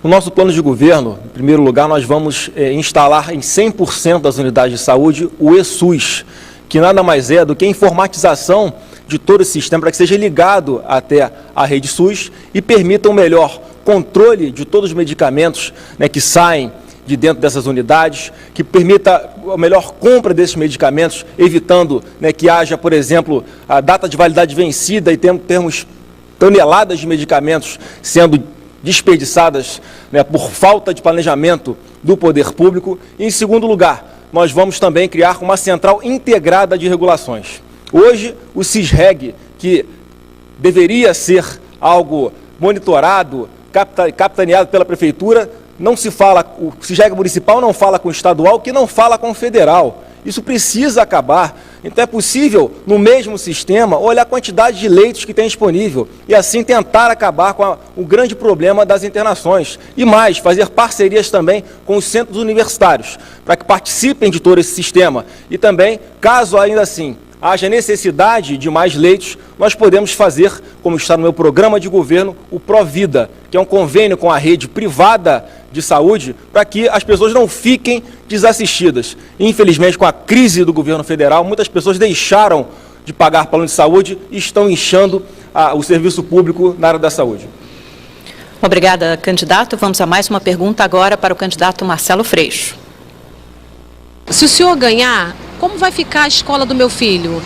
No nosso plano de governo, em primeiro lugar, nós vamos instalar em 100% das unidades de saúde o eSUS, que nada mais é do que a informatização de todo esse sistema para que seja ligado até a rede SUS e permita um melhor controle de todos os medicamentos, né, que saem de dentro dessas unidades, que permita a melhor compra desses medicamentos, evitando, né, que haja, por exemplo, a data de validade vencida e termos toneladas de medicamentos sendo desperdiçadas, né, por falta de planejamento do poder público. E, em segundo lugar, nós vamos também criar uma central integrada de regulações. Hoje, o CISREG, que deveria ser algo monitorado, capitaneado pela Prefeitura, não se fala, o CISREG municipal não fala com o estadual, que não fala com o federal. Isso precisa acabar. Então é possível, no mesmo sistema, olhar a quantidade de leitos que tem disponível e assim tentar acabar com o grande problema das internações. E mais, fazer parcerias também com os centros universitários, para que participem de todo esse sistema. E também, caso ainda assim haja necessidade de mais leitos, nós podemos fazer, como está no meu programa de governo, o Provida, que é um convênio com a rede privada de saúde, para que as pessoas não fiquem desassistidas. Infelizmente, com a crise do governo federal, muitas pessoas deixaram de pagar plano de saúde e estão inchando o serviço público na área da saúde. Obrigada, candidato. Vamos a mais uma pergunta agora para o candidato Marcelo Freixo. Se o senhor ganhar, como vai ficar a escola do meu filho?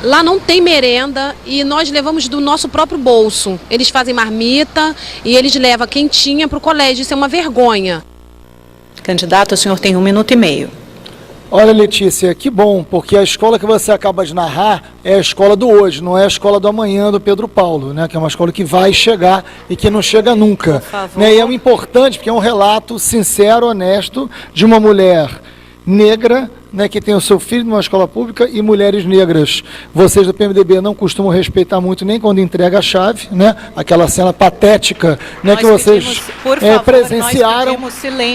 Lá não tem merenda e nós levamos do nosso próprio bolso. Eles fazem marmita e eles levam quentinha para o colégio. Isso é uma vergonha. Candidato, o senhor tem 1 minuto e meio. Olha, Letícia, que bom, porque a escola que você acaba de narrar é a escola do hoje, não é a escola do amanhã do Pedro Paulo, né? Que é uma escola que vai chegar e que não chega nunca. Por favor. Né? E é importante, porque é um relato sincero, honesto, de uma mulher negra, né, que tem o seu filho numa escola pública, e mulheres negras. Vocês do PMDB não costumam respeitar muito nem quando entrega a chave, né? Aquela cena patética, né, que vocês presenciaram.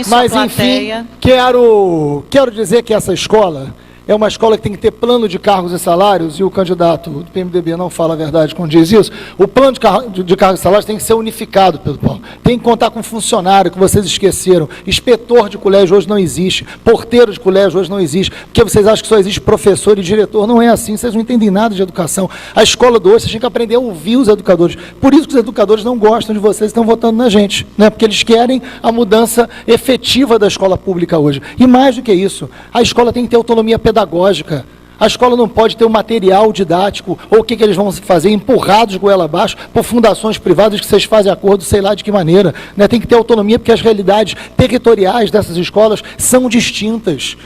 Mas enfim, quero dizer que essa escola é uma escola que tem que ter plano de cargos e salários, e o candidato do PMDB não fala a verdade quando diz isso. O plano de cargos e salários tem que ser unificado, Pedro Paulo. Tem que contar com funcionário, que vocês esqueceram. Inspetor de colégio hoje não existe. Porteiro de colégio hoje não existe. Porque vocês acham que só existe professor e diretor. Não é assim, vocês não entendem nada de educação. A escola do hoje, vocês têm que aprender a ouvir os educadores. Por isso que os educadores não gostam de vocês e estão votando na gente, né? Porque eles querem a mudança efetiva da escola pública hoje. E mais do que isso, a escola tem que ter autonomia pedagógica. A escola não pode ter um material didático, ou o que eles vão fazer, empurrados goela abaixo por fundações privadas que vocês fazem acordo, sei lá de que maneira. Né? Tem que ter autonomia, porque as realidades territoriais dessas escolas são distintas.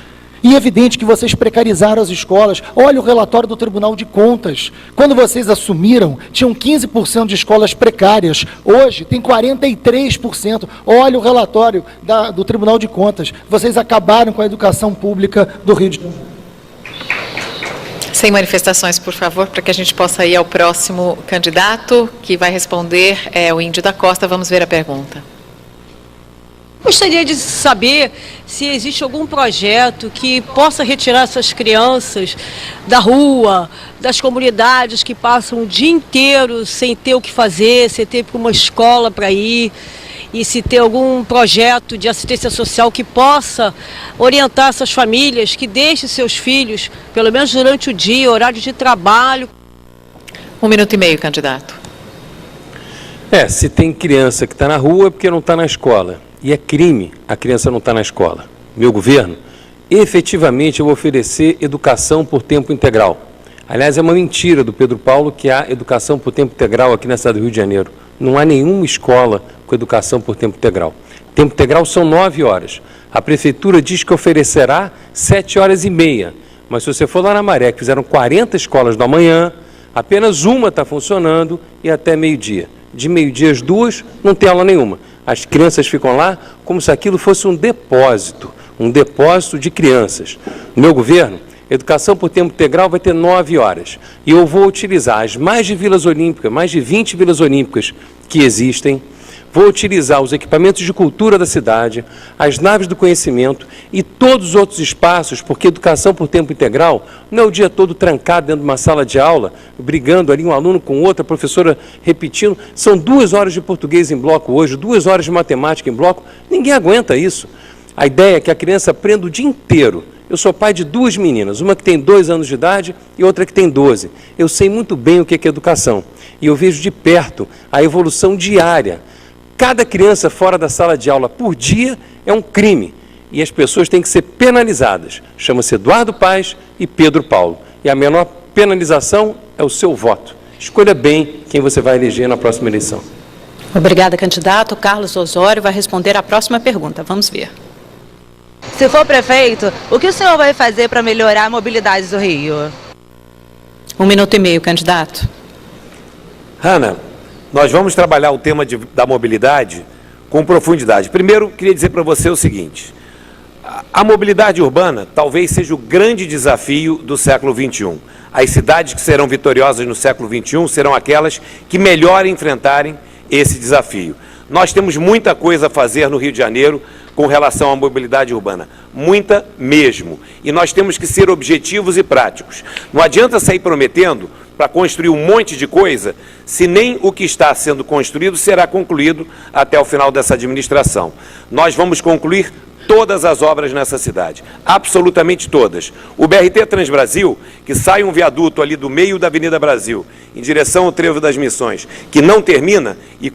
E é evidente que vocês precarizaram as escolas. Olha o relatório do Tribunal de Contas. Quando vocês assumiram, tinham 15% de escolas precárias. Hoje, tem 43%. Olha o relatório do Tribunal de Contas. Vocês acabaram com a educação pública do Rio de Janeiro. Sem manifestações, por favor, para que a gente possa ir ao próximo candidato, que vai responder o Índio da Costa. Vamos ver a pergunta. Gostaria de saber se existe algum projeto que possa retirar essas crianças da rua, das comunidades que passam o dia inteiro sem ter o que fazer, sem ter uma escola para ir, e se tem algum projeto de assistência social que possa orientar essas famílias, que deixem seus filhos, pelo menos durante o dia, horário de trabalho. 1 minuto e meio, candidato. Se tem criança que está na rua é porque não está na escola. E é crime a criança não estar na escola. Meu governo, efetivamente, eu vou oferecer educação por tempo integral. Aliás, é uma mentira do Pedro Paulo que há educação por tempo integral aqui na cidade do Rio de Janeiro. Não há nenhuma escola com educação por tempo integral. Tempo integral são 9 horas. A prefeitura diz que oferecerá 7 horas e meia. Mas se você for lá na Maré, que fizeram 40 escolas da manhã, apenas uma está funcionando e até meio-dia. De meio-dia às 2, não tem aula nenhuma. As crianças ficam lá como se aquilo fosse um depósito de crianças. No meu governo, educação por tempo integral vai ter 9 horas. E eu vou utilizar as mais de Vilas Olímpicas, mais de 20 Vilas Olímpicas que existem. Vou utilizar os equipamentos de cultura da cidade, as naves do conhecimento e todos os outros espaços, porque educação por tempo integral não é o dia todo trancado dentro de uma sala de aula, brigando ali um aluno com outro, a professora repetindo. São 2 horas de português em bloco hoje, 2 horas de matemática em bloco. Ninguém aguenta isso. A ideia é que a criança aprenda o dia inteiro. Eu sou pai de 2 meninas, uma que tem 2 anos de idade e outra que tem 12. Eu sei muito bem o que é educação e eu vejo de perto a evolução diária. Cada criança fora da sala de aula por dia é um crime e as pessoas têm que ser penalizadas. Chama-se Eduardo Paes e Pedro Paulo. E a menor penalização é o seu voto. Escolha bem quem você vai eleger na próxima eleição. Obrigada, candidato. Carlos Osório vai responder a próxima pergunta. Vamos ver. se for prefeito, o que o senhor vai fazer para melhorar a mobilidade do Rio? 1 minuto e meio, candidato. Hanna, nós vamos trabalhar o tema da mobilidade com profundidade. Primeiro, queria dizer para você o seguinte: a mobilidade urbana talvez seja o grande desafio do século XXI. As cidades que serão vitoriosas no século XXI serão aquelas que melhor enfrentarem esse desafio. Nós temos muita coisa a fazer no Rio de Janeiro com relação à mobilidade urbana, muita mesmo. E nós temos que ser objetivos e práticos. Não adianta sair prometendo para construir um monte de coisa, se nem o que está sendo construído será concluído até o final dessa administração. Nós vamos concluir todas as obras nessa cidade, absolutamente todas. O BRT Transbrasil, que sai um viaduto ali do meio da Avenida Brasil, em direção ao Trevo das Missões, que não termina e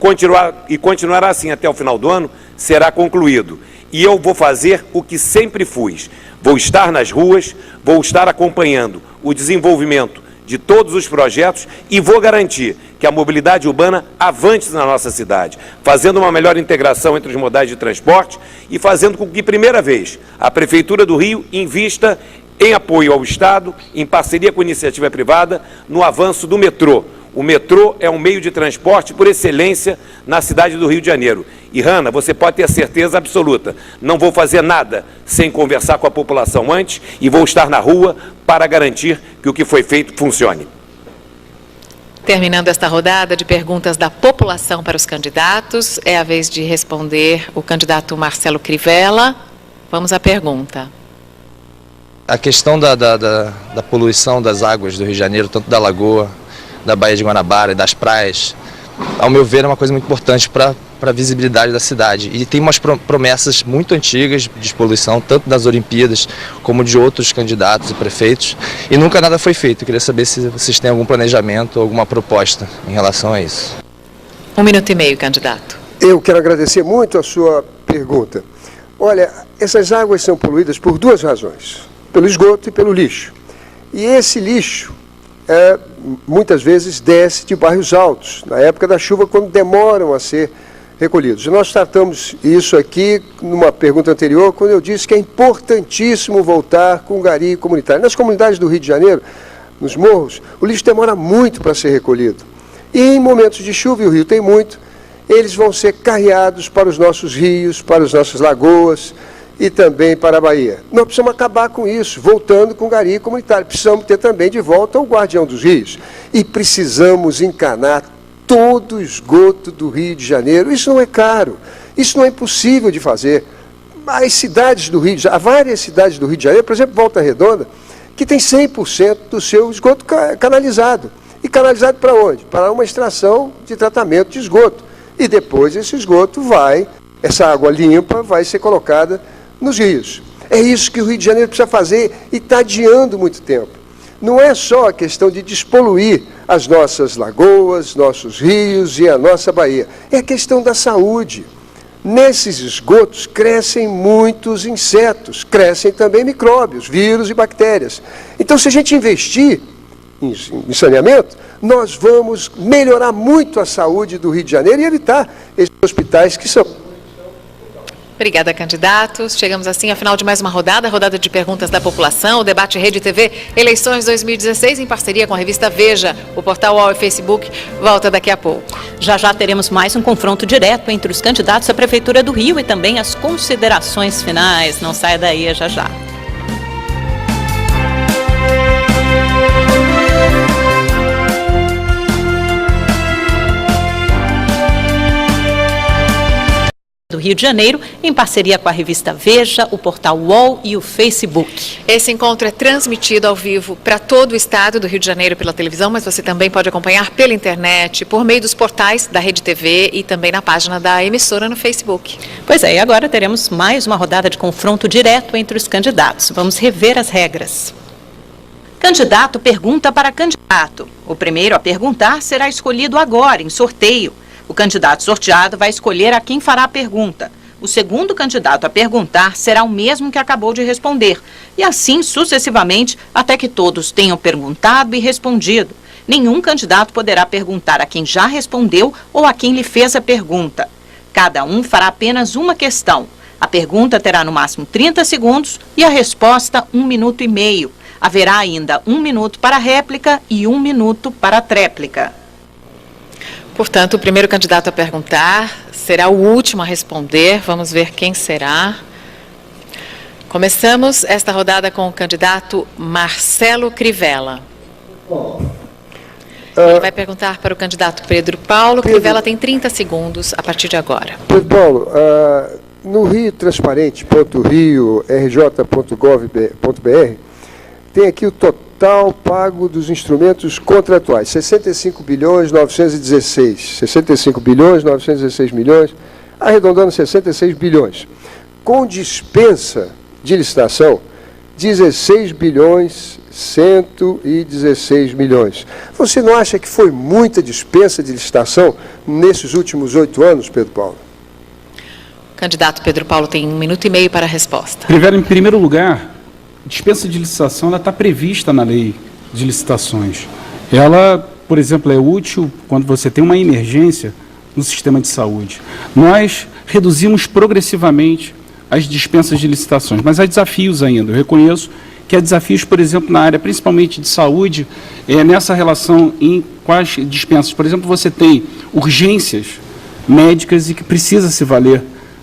continuará assim até o final do ano, será concluído. E eu vou fazer o que sempre fiz. Vou estar nas ruas, vou estar acompanhando o desenvolvimento de todos os projetos e vou garantir que a mobilidade urbana avance na nossa cidade, fazendo uma melhor integração entre os modais de transporte e fazendo com que, primeira vez, a Prefeitura do Rio invista em apoio ao Estado, em parceria com a iniciativa privada, no avanço do metrô. O metrô é um meio de transporte por excelência na cidade do Rio de Janeiro. E, Hanna, você pode ter certeza absoluta, não vou fazer nada sem conversar com a população antes e vou estar na rua para garantir que o que foi feito funcione. Terminando esta rodada de perguntas da população para os candidatos, é a vez de responder o candidato Marcelo Crivella. Vamos à pergunta. A questão da poluição das águas do Rio de Janeiro, tanto da Lagoa, da Baía de Guanabara e das praias, ao meu ver, é uma coisa muito importante para a visibilidade da cidade. E tem umas promessas muito antigas de despoluição, tanto das Olimpíadas como de outros candidatos e prefeitos, e nunca nada foi feito. Eu queria saber se vocês têm algum planejamento, alguma proposta em relação a isso. 1 minuto e meio, candidato. Eu quero agradecer muito a sua pergunta. Olha, essas águas são poluídas por duas razões: pelo esgoto e pelo lixo. E esse lixo muitas vezes desce de bairros altos, na época da chuva, quando demoram a ser recolhidos. Nós tratamos isso aqui numa pergunta anterior, quando eu disse que é importantíssimo voltar com o gari comunitário. Nas comunidades do Rio de Janeiro, nos morros, o lixo demora muito para ser recolhido. E em momentos de chuva, e o rio tem muito, eles vão ser carreados para os nossos rios, para as nossas lagoas, e também para a Bahia. Nós precisamos acabar com isso, voltando com o gari comunitário. Precisamos ter também de volta o guardião dos rios. E precisamos encanar todo o esgoto do Rio de Janeiro. Isso não é caro, isso não é impossível de fazer. As cidades do Rio de Janeiro, há várias cidades do Rio de Janeiro, por exemplo, Volta Redonda, que tem 100% do seu esgoto canalizado. E canalizado para onde? Para uma extração de tratamento de esgoto. E depois esse esgoto essa água limpa vai ser colocada nos rios. É isso que o Rio de Janeiro precisa fazer e está adiando muito tempo. Não é só a questão de despoluir as nossas lagoas, nossos rios e a nossa Bahia. É a questão da saúde. Nesses esgotos crescem muitos insetos, crescem também micróbios, vírus e bactérias. Então, se a gente investir em saneamento, nós vamos melhorar muito a saúde do Rio de Janeiro e evitar esses hospitais que são... Obrigada, candidatos. Chegamos assim ao final de mais uma rodada, a rodada de perguntas da população, o debate Rede TV, eleições 2016, em parceria com a revista Veja, o portal UOL e Facebook, volta daqui a pouco. Já já teremos mais um confronto direto entre os candidatos à Prefeitura do Rio e também as considerações finais. Não saia daí, já já. Do Rio de Janeiro, em parceria com a revista Veja, o portal UOL e o Facebook. Esse encontro é transmitido ao vivo para todo o estado do Rio de Janeiro pela televisão, mas você também pode acompanhar pela internet, por meio dos portais da Rede TV e também na página da emissora no Facebook. Pois é, e agora teremos mais uma rodada de confronto direto entre os candidatos. Vamos rever as regras. Candidato pergunta para candidato. O primeiro a perguntar será escolhido agora, em sorteio. O candidato sorteado vai escolher a quem fará a pergunta. O segundo candidato a perguntar será o mesmo que acabou de responder. E assim sucessivamente, até que todos tenham perguntado e respondido. Nenhum candidato poderá perguntar a quem já respondeu ou a quem lhe fez a pergunta. Cada um fará apenas uma questão. A pergunta terá no máximo 30 segundos e a resposta 1 minuto e meio. Haverá ainda 1 minuto para a réplica e 1 minuto para a tréplica. Portanto, o primeiro candidato a perguntar será o último a responder. Vamos ver quem será. Começamos esta rodada com o candidato Marcelo Crivella. Ele vai perguntar para o candidato Pedro Paulo. Crivella tem 30 segundos a partir de agora. Pedro Paulo, no riotransparente.rio.rj.gov.br tem aqui o total pago dos instrumentos contratuais, 65 bilhões 916, 65 bilhões 916 milhões, arredondando 66 bilhões. Com dispensa de licitação, 16 bilhões 116 milhões. Você não acha que foi muita dispensa de licitação nesses últimos 8 anos, Pedro Paulo? O candidato Pedro Paulo tem 1 minuto e meio para a resposta. Crivella, em primeiro lugar, dispensa de licitação está prevista na lei de licitações. Ela, por exemplo, é útil quando você tem uma emergência no sistema de saúde. Nós reduzimos progressivamente as dispensas de licitações, mas há desafios ainda. Eu reconheço que há desafios, por exemplo, na área principalmente de saúde, nessa relação com as dispensas. Por exemplo, você tem urgências médicas e que precisa se valer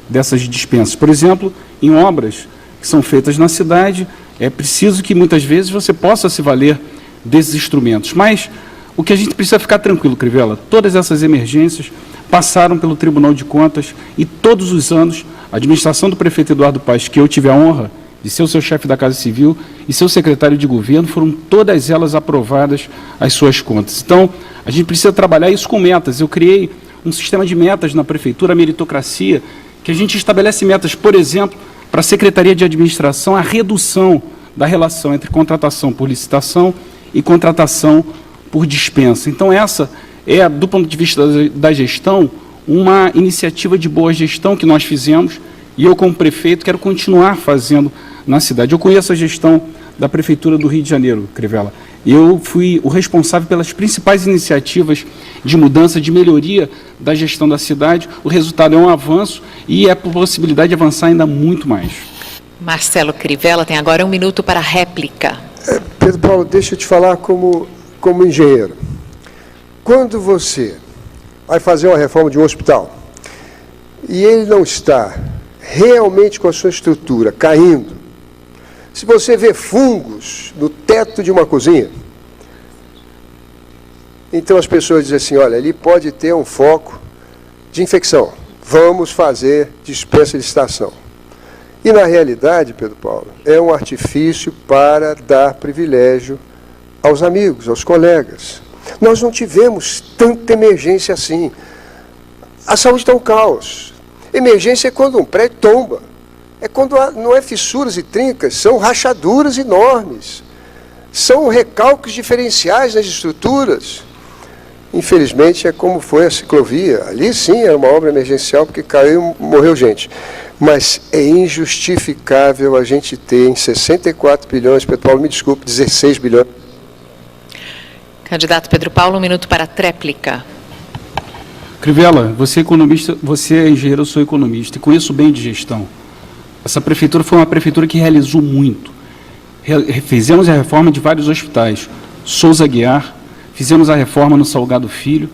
dessas dispensas. Por exemplo, em obras que são feitas na cidade, é preciso que muitas vezes você possa se valer desses instrumentos. Mas o que a gente precisa ficar tranquilo, Crivella, todas essas emergências passaram pelo Tribunal de Contas e todos os anos a administração do prefeito Eduardo Paes, que eu tive a honra de ser o seu chefe da Casa Civil e seu secretário de governo, foram todas elas aprovadas as suas contas. Então, a gente precisa trabalhar isso com metas. Eu criei um sistema de metas na prefeitura, a meritocracia, que a gente estabelece metas, por exemplo, para a Secretaria de Administração, a redução da relação entre contratação por licitação e contratação por dispensa. Então, essa é, do ponto de vista da gestão, uma iniciativa de boa gestão que nós fizemos e eu, como prefeito, quero continuar fazendo na cidade. Eu conheço a gestão da Prefeitura do Rio de Janeiro, Crivella. Eu fui o responsável pelas principais iniciativas de mudança, de melhoria da gestão da cidade. O resultado é um avanço e é possibilidade de avançar ainda muito mais. Marcelo Crivella tem agora 1 minuto para a réplica. Pedro Paulo, deixa eu te falar como engenheiro. Quando você vai fazer uma reforma de um hospital e ele não está realmente com a sua estrutura caindo, se você vê fungos no teto de uma cozinha, então as pessoas dizem assim, olha, ali pode ter um foco de infecção, vamos fazer dispensa de licitação. E na realidade, Pedro Paulo, é um artifício para dar privilégio aos amigos, aos colegas. Nós não tivemos tanta emergência assim. A saúde está um caos. Emergência é quando um prédio tomba. É quando não é fissuras e trincas, são rachaduras enormes. São recalques diferenciais nas estruturas. Infelizmente, é como foi a ciclovia. Ali, sim, era uma obra emergencial, porque caiu e morreu gente. Mas é injustificável a gente ter em 64 bilhões, Pedro Paulo, me desculpe, 16 bilhões. Candidato Pedro Paulo, 1 minuto para a tréplica. Crivella, você é economista, você é engenheiro, eu sou economista e conheço bem de gestão. Essa prefeitura foi uma prefeitura que realizou muito. Fizemos a reforma de vários hospitais. Souza Aguiar, fizemos a reforma no Salgado Filho,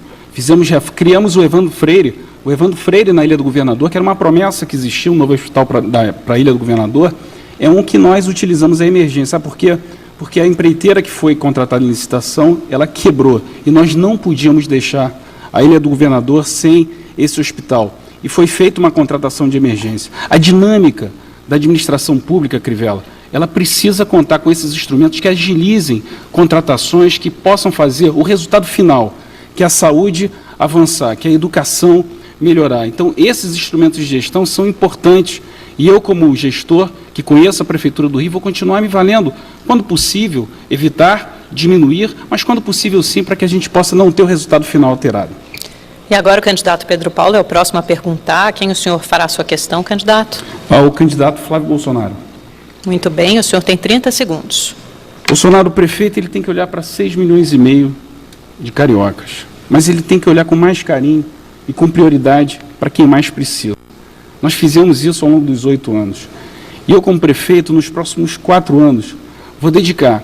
criamos o Evandro Freire na Ilha do Governador, que era uma promessa que existia, um novo hospital para a Ilha do Governador, é um que nós utilizamos a emergência. Sabe por quê? Porque a empreiteira que foi contratada em licitação, ela quebrou, e nós não podíamos deixar a Ilha do Governador sem esse hospital. E foi feita uma contratação de emergência. A dinâmica da administração pública, Crivella, ela precisa contar com esses instrumentos que agilizem contratações, que possam fazer o resultado final, que é a saúde avançar, que é a educação melhorar. Então, esses instrumentos de gestão são importantes e eu, como gestor, que conheço a Prefeitura do Rio, vou continuar me valendo, quando possível, evitar, diminuir, mas quando possível sim, para que a gente possa não ter o resultado final alterado. E agora o candidato Pedro Paulo é o próximo a perguntar. Quem o senhor fará a sua questão, candidato? Ao candidato Flávio Bolsonaro. Muito bem, o senhor tem 30 segundos. Bolsonaro, o prefeito, ele tem que olhar para 6,5 milhões de cariocas, mas ele tem que olhar com mais carinho e com prioridade para quem mais precisa. Nós fizemos isso ao longo dos 8 anos. E eu, como prefeito, nos próximos 4 anos, vou dedicar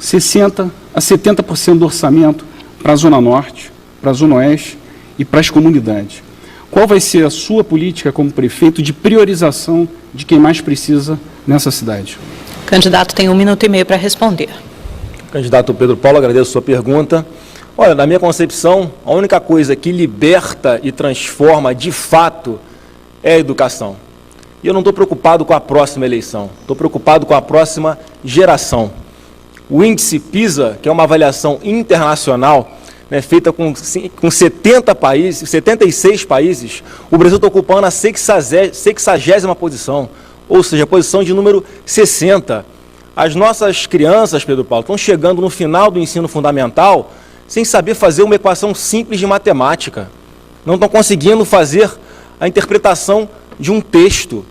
60% a 70% do orçamento para a Zona Norte, para a Zona Oeste e para as comunidades. Qual vai ser a sua política como prefeito de priorização de quem mais precisa nessa cidade? O candidato tem 1 minuto e meio para responder. Candidato Pedro Paulo, agradeço a sua pergunta. Olha, na minha concepção, a única coisa que liberta e transforma de fato é a educação. E eu não estou preocupado com a próxima eleição, estou preocupado com a próxima geração. O índice PISA, que é uma avaliação internacional, né, feita com 76 países, o Brasil está ocupando a 60ª posição, ou seja, a posição de número 60. As nossas crianças, Pedro Paulo, estão chegando no final do ensino fundamental sem saber fazer uma equação simples de matemática. Não estão conseguindo fazer a interpretação de um texto.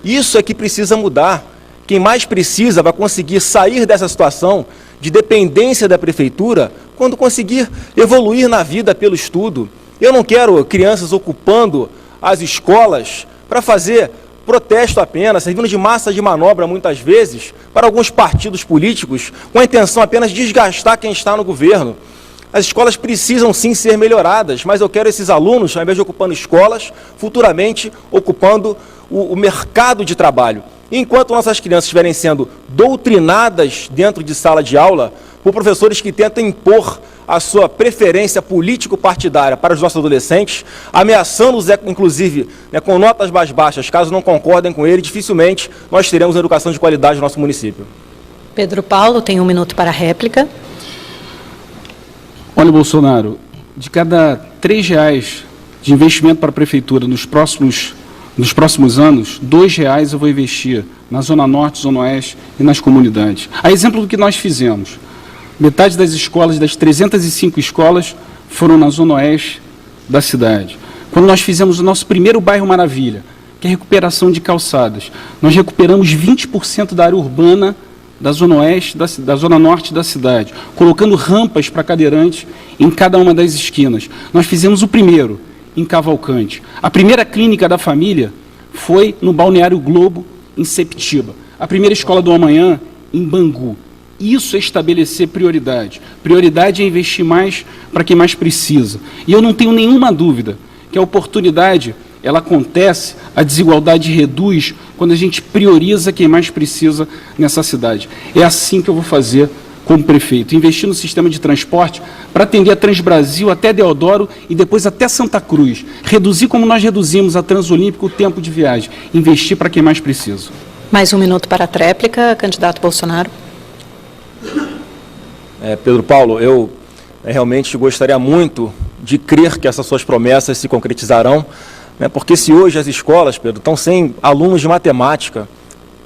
Isso é que precisa mudar. Quem mais precisa vai conseguir sair dessa situação de dependência da prefeitura quando conseguir evoluir na vida pelo estudo. Eu não quero crianças ocupando as escolas para fazer protesto apenas, servindo de massa de manobra muitas vezes para alguns partidos políticos com a intenção apenas de desgastar quem está no governo. As escolas precisam sim ser melhoradas, mas eu quero esses alunos, ao invés de ocupando escolas, futuramente ocupando o mercado de trabalho. Enquanto nossas crianças estiverem sendo doutrinadas dentro de sala de aula por professores que tentam impor a sua preferência político-partidária para os nossos adolescentes, ameaçando-os, inclusive, né, com notas mais baixas, caso não concordem com ele, dificilmente nós teremos uma educação de qualidade no nosso município. Pedro Paulo tem 1 minuto para a réplica. Olha, Bolsonaro, de cada R$3 de investimento para a prefeitura nos próximos anos, R$2 eu vou investir na Zona Norte, Zona Oeste e nas comunidades. A exemplo do que nós fizemos, metade das escolas, das 305 escolas, foram na Zona Oeste da cidade. Quando nós fizemos o nosso primeiro bairro Maravilha, que é a recuperação de calçadas, nós recuperamos 20% da área urbana da Zona Oeste, da Zona Norte da cidade, colocando rampas para cadeirantes em cada uma das esquinas. Nós fizemos o primeiro em Cavalcante. A primeira clínica da família foi no Balneário Globo, em Septiba. A primeira escola do amanhã, em Bangu. Isso é estabelecer prioridade. Prioridade é investir mais para quem mais precisa. E eu não tenho nenhuma dúvida que a oportunidade, ela acontece, a desigualdade reduz quando a gente prioriza quem mais precisa nessa cidade. É assim que eu vou fazer como prefeito, investir no sistema de transporte para atender a Transbrasil até Deodoro e depois até Santa Cruz. Reduzir como nós reduzimos a Transolímpica o tempo de viagem. Investir para quem mais precisa. Mais 1 minuto para a tréplica, candidato Bolsonaro. Pedro Paulo, eu realmente gostaria muito de crer que essas suas promessas se concretizarão, né, porque se hoje as escolas, Pedro, estão sem alunos de matemática,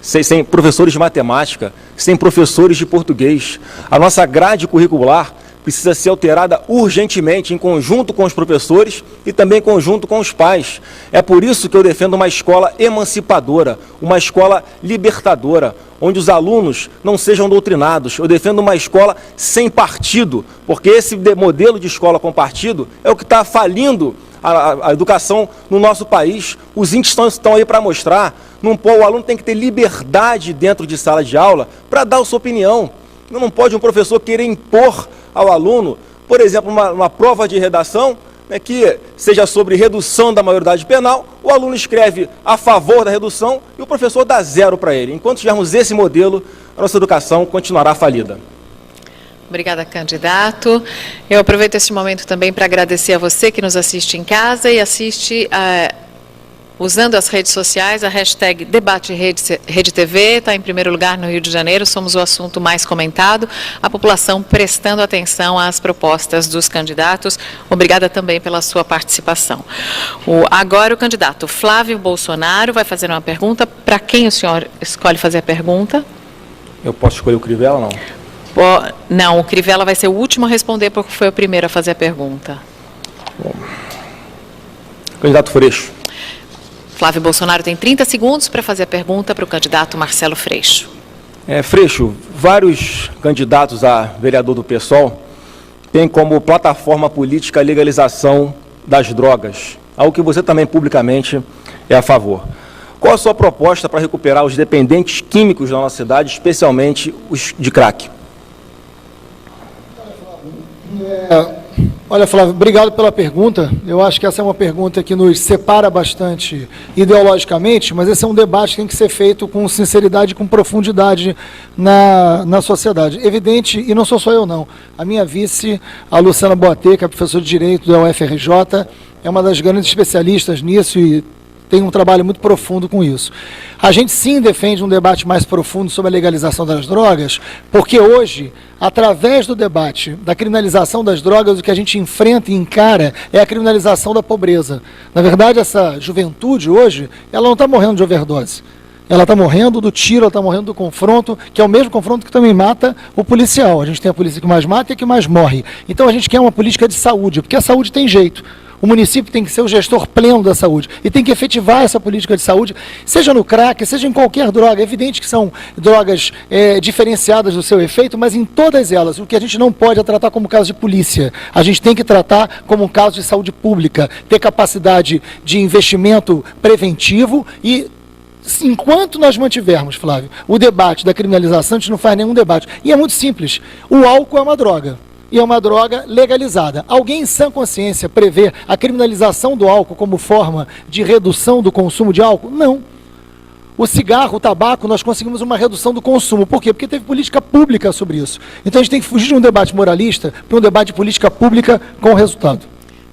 sem professores de matemática, sem professores de português, a nossa grade curricular precisa ser alterada urgentemente, em conjunto com os professores e também em conjunto com os pais. É por isso que eu defendo uma escola emancipadora, uma escola libertadora, onde os alunos não sejam doutrinados. Eu defendo uma escola sem partido, porque esse modelo de escola com partido é o que está falindo a educação no nosso país. Os índices estão aí para mostrar. O aluno tem que ter liberdade dentro de sala de aula para dar a sua opinião. Não pode um professor querer impor ao aluno, por exemplo, uma prova de redação, né, que seja sobre redução da maioridade penal, o aluno escreve a favor da redução e o professor dá 0 para ele. Enquanto tivermos esse modelo, a nossa educação continuará falida. Obrigada, candidato. Eu aproveito esse momento também para agradecer a você que nos assiste em casa e assiste usando as redes sociais, a hashtag Debate Rede TV, está em primeiro lugar no Rio de Janeiro, somos o assunto mais comentado, a população prestando atenção às propostas dos candidatos. Obrigada também pela sua participação. Agora o candidato Flávio Bolsonaro vai fazer uma pergunta. Para quem o senhor escolhe fazer a pergunta? Eu posso escolher o Crivella, não? Não, o Crivella vai ser o último a responder porque foi o primeiro a fazer a pergunta. Bom. Candidato Freixo. Flávio Bolsonaro tem 30 segundos para fazer a pergunta para o candidato Marcelo Freixo. Freixo, vários candidatos a vereador do PSOL têm como plataforma política a legalização das drogas, algo que você também publicamente é a favor. Qual a sua proposta para recuperar os dependentes químicos da nossa cidade, especialmente os de crack? Olha, Flávio, obrigado pela pergunta. Eu acho que essa é uma pergunta que nos separa bastante ideologicamente, mas esse é um debate que tem que ser feito com sinceridade e com profundidade na sociedade. Evidente, e não sou só eu não, a minha vice, a Luciana Boatê, que é professora de Direito da UFRJ, é uma das grandes especialistas nisso e tem um trabalho muito profundo com isso. A gente sim defende um debate mais profundo sobre a legalização das drogas, porque hoje, através do debate da criminalização das drogas, o que a gente enfrenta e encara é a criminalização da pobreza. Na verdade, essa juventude hoje, ela não está morrendo de overdose. Ela está morrendo do tiro, ela está morrendo do confronto, que é o mesmo confronto que também mata o policial. A gente tem a polícia que mais mata e a que mais morre. Então a gente quer uma política de saúde, porque a saúde tem jeito. O município tem que ser o gestor pleno da saúde e tem que efetivar essa política de saúde, seja no crack, seja em qualquer droga. É evidente que são drogas diferenciadas do seu efeito, mas em todas elas, o que a gente não pode é tratar como caso de polícia. A gente tem que tratar como um caso de saúde pública, ter capacidade de investimento preventivo e, enquanto nós mantivermos, Flávio, o debate da criminalização, a gente não faz nenhum debate. E é muito simples. O álcool é uma droga. E é uma droga legalizada. Alguém em sã consciência prevê a criminalização do álcool como forma de redução do consumo de álcool? Não. O cigarro, o tabaco, nós conseguimos uma redução do consumo. Por quê? Porque teve política pública sobre isso. Então a gente tem que fugir de um debate moralista para um debate de política pública com resultado.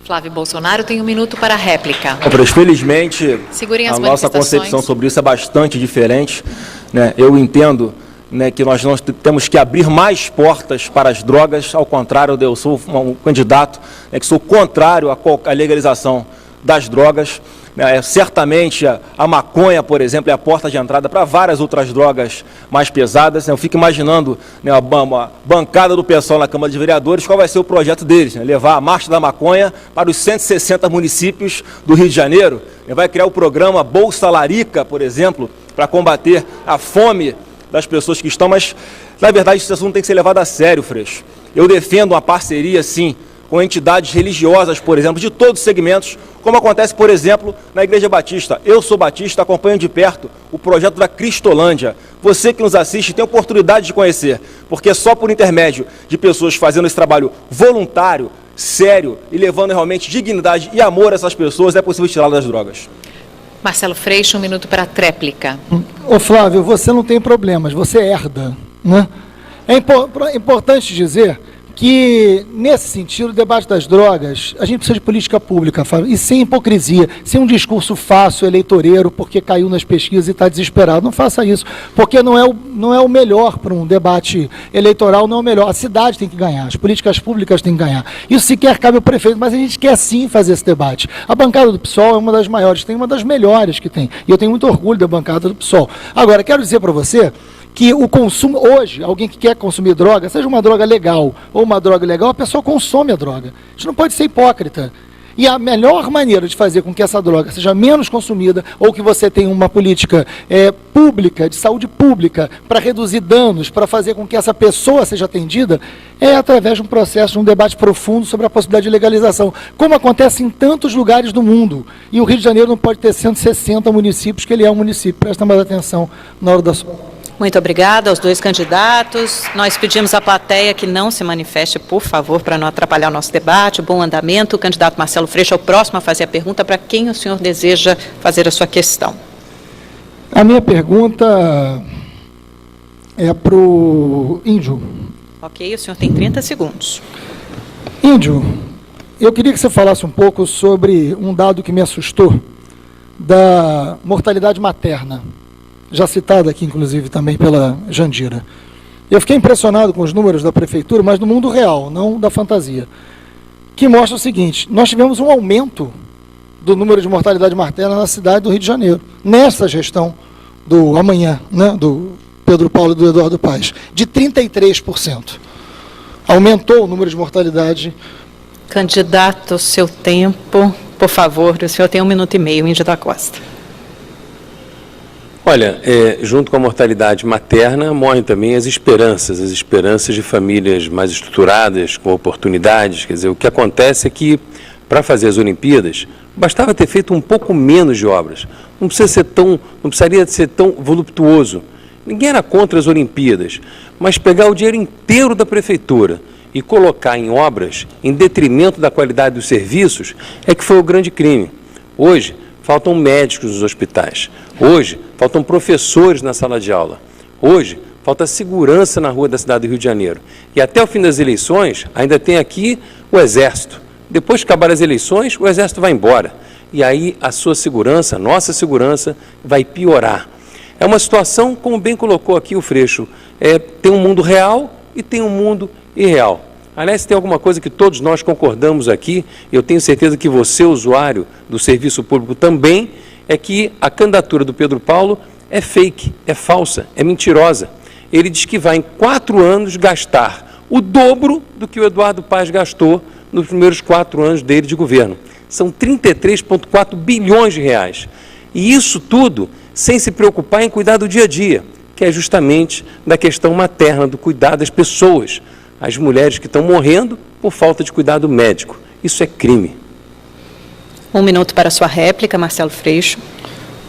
Flávio Bolsonaro tem 1 minuto para a réplica. Felizmente, Segurem as a nossa concepção sobre isso é bastante diferente, né? Eu entendo, né, que nós não temos que abrir mais portas para as drogas, ao contrário, eu sou um candidato, né, que sou contrário à legalização das drogas. Certamente a maconha, por exemplo, é a porta de entrada para várias outras drogas mais pesadas. Eu fico imaginando, né, a bancada do pessoal na Câmara de Vereadores, qual vai ser o projeto deles, né, levar a marcha da maconha para os 160 municípios do Rio de Janeiro. Vai criar o programa Bolsa Larica, por exemplo, para combater a fome das pessoas que estão, mas, na verdade, esse assunto tem que ser levado a sério, Freixo. Eu defendo uma parceria, sim, com entidades religiosas, por exemplo, de todos os segmentos, como acontece, por exemplo, na Igreja Batista. Eu sou batista, acompanho de perto o projeto da Cristolândia. Você que nos assiste tem a oportunidade de conhecer, porque só por intermédio de pessoas fazendo esse trabalho voluntário, sério e levando realmente dignidade e amor a essas pessoas, é possível tirá-las das drogas. Marcelo Freixo, 1 minuto para a tréplica. Ô Flávio, você não tem problemas, você herda, né? É importante dizer que, nesse sentido, o debate das drogas, a gente precisa de política pública, Flávio, e sem hipocrisia, sem um discurso fácil, eleitoreiro, porque caiu nas pesquisas e está desesperado. Não faça isso, porque não é o melhor para um debate eleitoral, não é o melhor. A cidade tem que ganhar, as políticas públicas têm que ganhar. Isso sequer cabe ao prefeito, mas a gente quer sim fazer esse debate. A bancada do PSOL é uma das maiores, tem uma das melhores que tem, e eu tenho muito orgulho da bancada do PSOL. Agora, quero dizer para você que o consumo, hoje, alguém que quer consumir droga, seja uma droga legal ou uma droga ilegal, a pessoa consome a droga. A gente não pode ser hipócrita. E a melhor maneira de fazer com que essa droga seja menos consumida ou que você tenha uma política pública, de saúde pública, para reduzir danos, para fazer com que essa pessoa seja atendida, é através de um processo, de um debate profundo sobre a possibilidade de legalização, como acontece em tantos lugares do mundo. E o Rio de Janeiro não pode ter 160 municípios, que ele é um município. Presta mais atenção na hora da sua... Muito obrigada aos dois candidatos. Nós pedimos à plateia que não se manifeste, por favor, para não atrapalhar o nosso debate. Bom andamento. O candidato Marcelo Freixo é o próximo a fazer a pergunta. Para quem o senhor deseja fazer a sua questão? A minha pergunta é para o Índio. Ok, o senhor tem 30 segundos. Índio, eu queria que você falasse um pouco sobre um dado que me assustou, da mortalidade materna, já citada aqui, inclusive, também pela Jandira. Eu fiquei impressionado com os números da prefeitura, mas no mundo real, não da fantasia, que mostra o seguinte: nós tivemos um aumento do número de mortalidade materna na cidade do Rio de Janeiro, nessa gestão do amanhã, né, do Pedro Paulo e do Eduardo Paes, de 33%. Aumentou o número de mortalidade. Candidato, seu tempo, por favor, o senhor tem 1 minuto e meio, Índio da Costa. Olha, junto com a mortalidade materna, morrem também as esperanças de famílias mais estruturadas, com oportunidades. Quer dizer, o que acontece é que, para fazer as Olimpíadas, Bastava ter feito um pouco menos de obras. Não precisaria ser tão voluptuoso. Ninguém era contra as Olimpíadas, mas pegar o dinheiro inteiro da prefeitura e colocar em obras em detrimento da qualidade dos serviços é que foi o grande crime. Hoje, faltam médicos nos hospitais. Hoje, faltam professores na sala de aula. Hoje, falta segurança na rua da cidade do Rio de Janeiro. E até o fim das eleições, ainda tem aqui o Exército. Depois que acabar as eleições, o Exército vai embora. E aí a sua segurança, a nossa segurança, vai piorar. É uma situação, como bem colocou aqui o Freixo, tem um mundo real e tem um mundo irreal. Aliás, tem alguma coisa que todos nós concordamos aqui, eu tenho certeza que você, usuário do serviço público também, é que a candidatura do Pedro Paulo é fake, é falsa, é mentirosa. Ele diz que vai, em 4 anos, gastar o dobro do que o Eduardo Paes gastou nos primeiros 4 anos dele de governo. São 33,4 bilhões de reais. E isso tudo sem se preocupar em cuidar do dia a dia, que é justamente da questão materna, do cuidar das pessoas, as mulheres que estão morrendo por falta de cuidado médico. Isso é crime. 1 minuto para a sua réplica, Marcelo Freixo.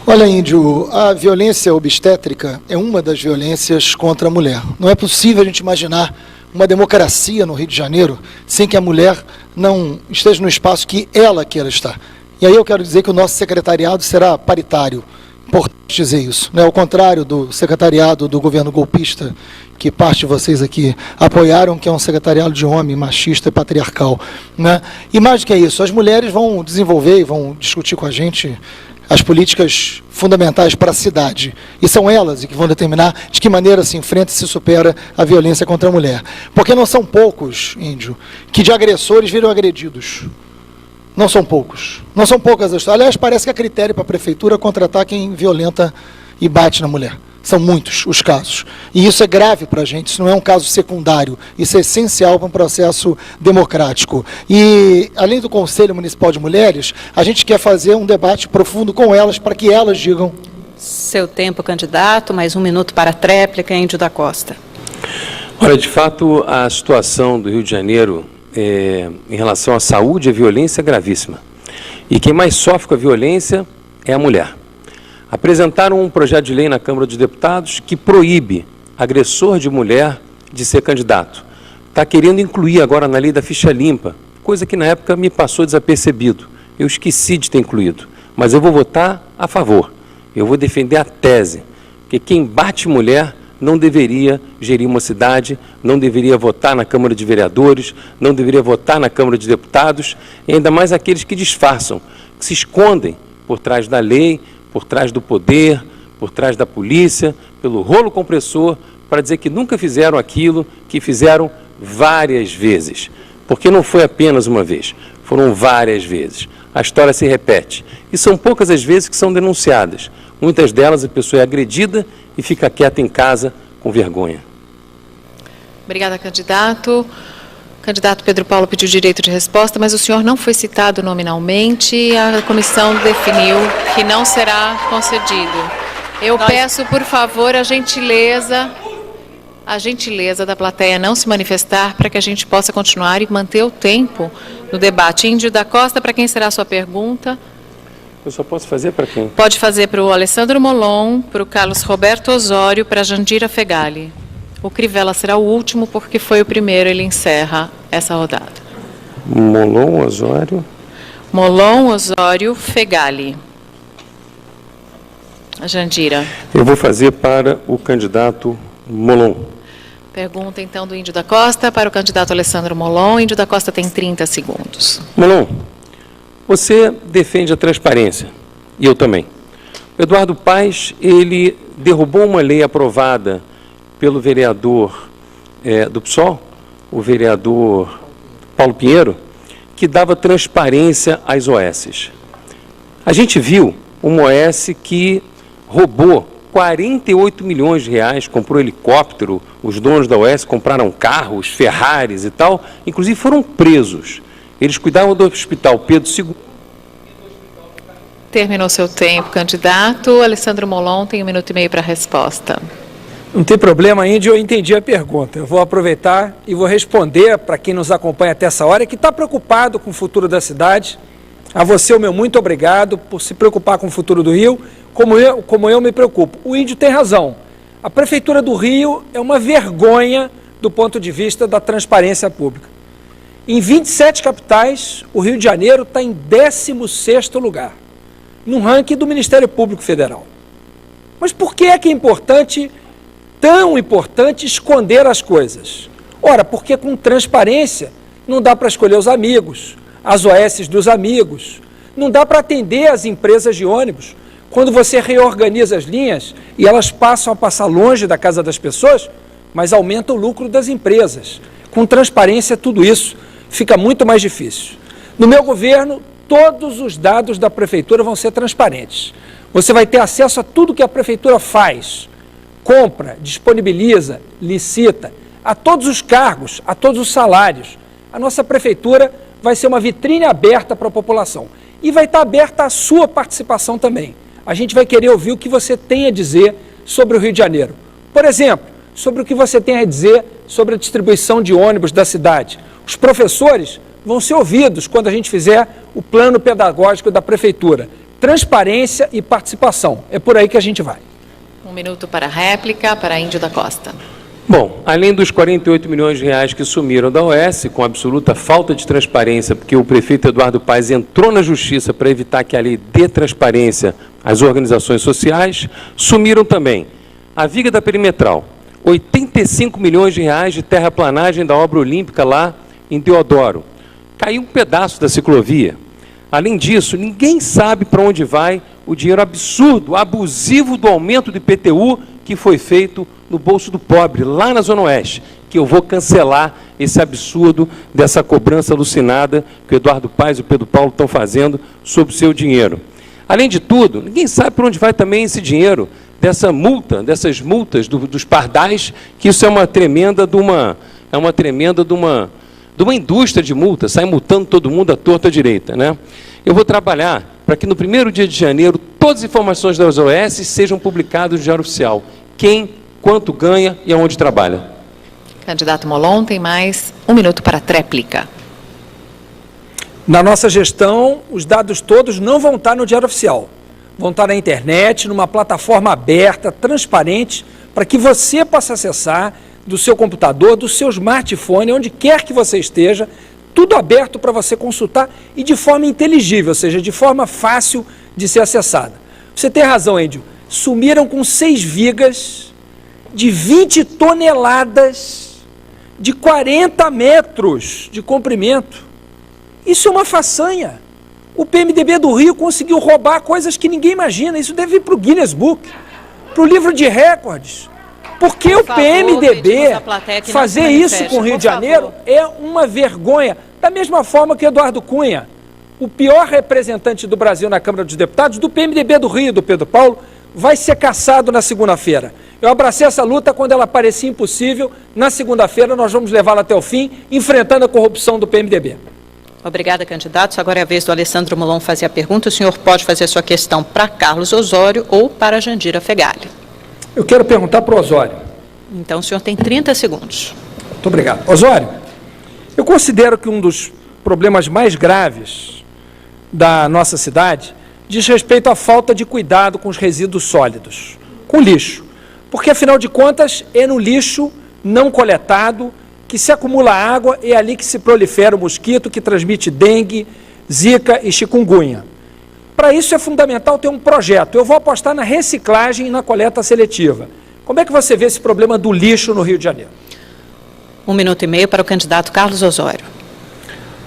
Olha, Índio, a violência obstétrica é uma das violências contra a mulher. Não é possível a gente imaginar uma democracia no Rio de Janeiro sem que a mulher não esteja no espaço que ela queira estar. E aí eu quero dizer que o nosso secretariado será paritário. Importante dizer isso, né? Ao contrário do secretariado do governo golpista, que parte de vocês aqui apoiaram, que é um secretariado de homem, machista e patriarcal, né? E mais do que isso, as mulheres vão desenvolver e vão discutir com a gente as políticas fundamentais para a cidade. E são elas que vão determinar de que maneira se enfrenta e se supera a violência contra a mulher. Porque não são poucos, Índio, que de agressores viram agredidos. Não são poucos. Não são poucas as histórias. Aliás, parece que é critério para a prefeitura contratar quem violenta e bate na mulher. São muitos os casos. E isso é grave para a gente, isso não é um caso secundário, isso é essencial para um processo democrático. E, além do Conselho Municipal de Mulheres, a gente quer fazer um debate profundo com elas, para que elas digam... Seu tempo, candidato, mais 1 minuto para a tréplica, Índio da Costa. Olha, de fato, a situação do Rio de Janeiro em relação à saúde e à violência é gravíssima. E quem mais sofre com a violência é a mulher. Apresentaram um projeto de lei na Câmara dos Deputados que proíbe agressor de mulher de ser candidato. Está querendo incluir agora na lei da ficha limpa, coisa que na época me passou desapercebido. Eu esqueci de ter incluído, mas eu vou votar a favor. Eu vou defender a tese, que quem bate mulher não deveria gerir uma cidade, não deveria votar na Câmara de Vereadores, não deveria votar na Câmara de Deputados, e ainda mais aqueles que disfarçam, que se escondem por trás da lei, por trás do poder, por trás da polícia, pelo rolo compressor, para dizer que nunca fizeram aquilo que fizeram várias vezes. Porque não foi apenas uma vez, foram várias vezes. A história se repete. E são poucas as vezes que são denunciadas. Muitas delas a pessoa é agredida e fica quieta em casa com vergonha. Obrigada, candidato. O candidato Pedro Paulo pediu direito de resposta, mas o senhor não foi citado nominalmente e a comissão definiu que não será concedido. Eu peço, por favor, a gentileza da plateia não se manifestar para que a gente possa continuar e manter o tempo no debate. Índio da Costa, para quem será a sua pergunta? Eu só posso fazer para quem? Pode fazer para o Alessandro Molon, para o Carlos Roberto Osório, para a Jandira Fegali. O Crivella será o último, porque foi o primeiro, ele encerra essa rodada. Molon, Osório. Molon, Osório, Fegali. A Jandira. Eu vou fazer para o candidato Molon. Pergunta, então, do Índio da Costa para o candidato Alessandro Molon. Índio da Costa tem 30 segundos. Molon, você defende a transparência, e eu também. O Eduardo Paes, ele derrubou uma lei aprovada pelo vereador do PSOL, o vereador Paulo Pinheiro, que dava transparência às OS. A gente viu uma OS que roubou 48 milhões de reais, comprou helicóptero, os donos da OS compraram carros, Ferraris e tal, inclusive foram presos. Eles cuidavam do Hospital Pedro II. Terminou seu tempo, candidato. Alessandro Molon tem 1 minuto e meio para a resposta. Não tem problema, Índio, eu entendi a pergunta. Eu vou aproveitar e vou responder para quem nos acompanha até essa hora e que está preocupado com o futuro da cidade. A você, o meu muito obrigado por se preocupar com o futuro do Rio, como eu me preocupo. O Índio tem razão. A Prefeitura do Rio é uma vergonha do ponto de vista da transparência pública. Em 27 capitais, o Rio de Janeiro está em 16º lugar, no ranking do Ministério Público Federal. Mas por que é importante, tão importante, esconder as coisas? Ora, porque com transparência não dá para escolher os amigos, as OS dos amigos, não dá para atender as empresas de ônibus. Quando você reorganiza as linhas e elas passam a passar longe da casa das pessoas, mas aumenta o lucro das empresas. Com transparência, tudo isso fica muito mais difícil. No meu governo, todos os dados da Prefeitura vão ser transparentes. Você vai ter acesso a tudo que a Prefeitura faz, compra, disponibiliza, licita, a todos os cargos, a todos os salários. A nossa Prefeitura vai ser uma vitrine aberta para a população. E vai estar aberta a sua participação também. A gente vai querer ouvir o que você tem a dizer sobre o Rio de Janeiro. Por exemplo, sobre o que você tem a dizer sobre a distribuição de ônibus da cidade. Os professores vão ser ouvidos quando a gente fizer o plano pedagógico da Prefeitura. Transparência e participação. É por aí que a gente vai. 1 minuto para a réplica, para Índio da Costa. Bom, além dos 48 milhões de reais que sumiram da OS, com absoluta falta de transparência, porque o prefeito Eduardo Paes entrou na justiça para evitar que a lei dê transparência às organizações sociais, sumiram também a viga da perimetral, 85 milhões de reais de terraplanagem da obra olímpica lá em Deodoro. Caiu um pedaço da ciclovia. Além disso, ninguém sabe para onde vai o dinheiro absurdo, abusivo do aumento do IPTU que foi feito no bolso do pobre, lá na Zona Oeste, que eu vou cancelar esse absurdo dessa cobrança alucinada que o Eduardo Paes e o Pedro Paulo estão fazendo sobre o seu dinheiro. Além de tudo, ninguém sabe para onde vai também esse dinheiro, dessas multas dos pardais, que isso é uma tremenda de uma indústria de multas, sai multando todo mundo à torta à direita, né? Eu vou trabalhar para que no primeiro dia de janeiro todas as informações das OS sejam publicadas no Diário Oficial. Quem, quanto ganha e aonde trabalha. Candidato Molon, tem mais 1 minuto para a tréplica. Na nossa gestão, os dados todos não vão estar no Diário Oficial. Vão estar na internet, numa plataforma aberta, transparente, para que você possa acessar do seu computador, do seu smartphone, onde quer que você esteja, tudo aberto para você consultar e de forma inteligível, ou seja, de forma fácil de ser acessada. Você tem razão, Índio. Sumiram com 6 vigas de 20 toneladas de 40 metros de comprimento. Isso é uma façanha. O PMDB do Rio conseguiu roubar coisas que ninguém imagina. Isso deve ir para o Guinness Book, para o livro de recordes. Porque o PMDB fazer isso com o Rio de Janeiro é uma vergonha. Da mesma forma que Eduardo Cunha, o pior representante do Brasil na Câmara dos Deputados, do PMDB do Rio, do Pedro Paulo, vai ser cassado na segunda-feira. Eu abracei essa luta quando ela parecia impossível. Na segunda-feira nós vamos levá-la até o fim, enfrentando a corrupção do PMDB. Obrigada, candidatos. Agora é a vez do Alessandro Molon fazer a pergunta. O senhor pode fazer a sua questão para Carlos Osório ou para Jandira Fegali. Eu quero perguntar para o Osório. Então, o senhor tem 30 segundos. Muito obrigado. Osório, eu considero que um dos problemas mais graves da nossa cidade diz respeito à falta de cuidado com os resíduos sólidos, com lixo. Porque, afinal de contas, é no lixo não coletado que se acumula água, é ali que se prolifera o mosquito que transmite dengue, zika e chikungunya. Para isso é fundamental ter um projeto. Eu vou apostar na reciclagem e na coleta seletiva. Como é que você vê esse problema do lixo no Rio de Janeiro? 1 minuto e meio para o candidato Carlos Osório.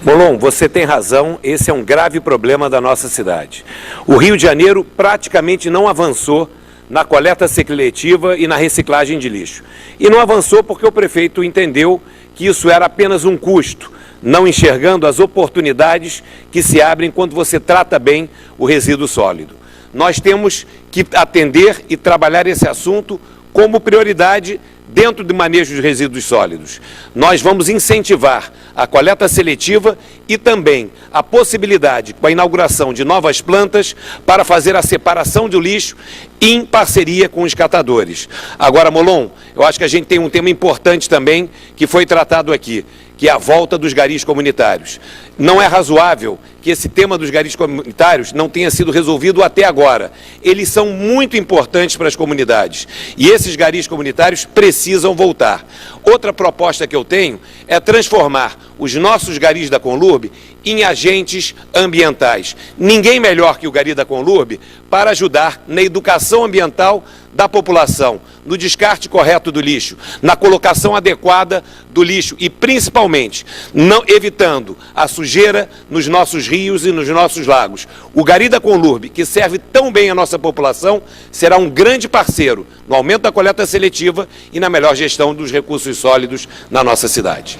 Molon, você tem razão, esse é um grave problema da nossa cidade. O Rio de Janeiro praticamente não avançou na coleta seletiva e na reciclagem de lixo. E não avançou porque o prefeito entendeu que isso era apenas um custo, não enxergando as oportunidades que se abrem quando você trata bem o resíduo sólido. Nós temos que atender e trabalhar esse assunto como prioridade dentro do manejo de resíduos sólidos. Nós vamos incentivar a coleta seletiva e também a possibilidade, com a inauguração de novas plantas, para fazer a separação do lixo em parceria com os catadores. Agora, Molon, eu acho que a gente tem um tema importante também que foi tratado aqui, que é a volta dos garis comunitários. Não é razoável que esse tema dos garis comunitários não tenha sido resolvido até agora. Eles são muito importantes para as comunidades e esses garis comunitários precisam voltar. Outra proposta que eu tenho é transformar os nossos garis da Conlurb em agentes ambientais. Ninguém melhor que o gari da Conlurb para ajudar na educação ambiental da população, no descarte correto do lixo, na colocação adequada do lixo e, principalmente, não evitando a sujeira nos nossos rios e nos nossos lagos. O gari da Conlurb, que serve tão bem a nossa população, será um grande parceiro no aumento da coleta seletiva e na melhor gestão dos recursos sólidos na nossa cidade.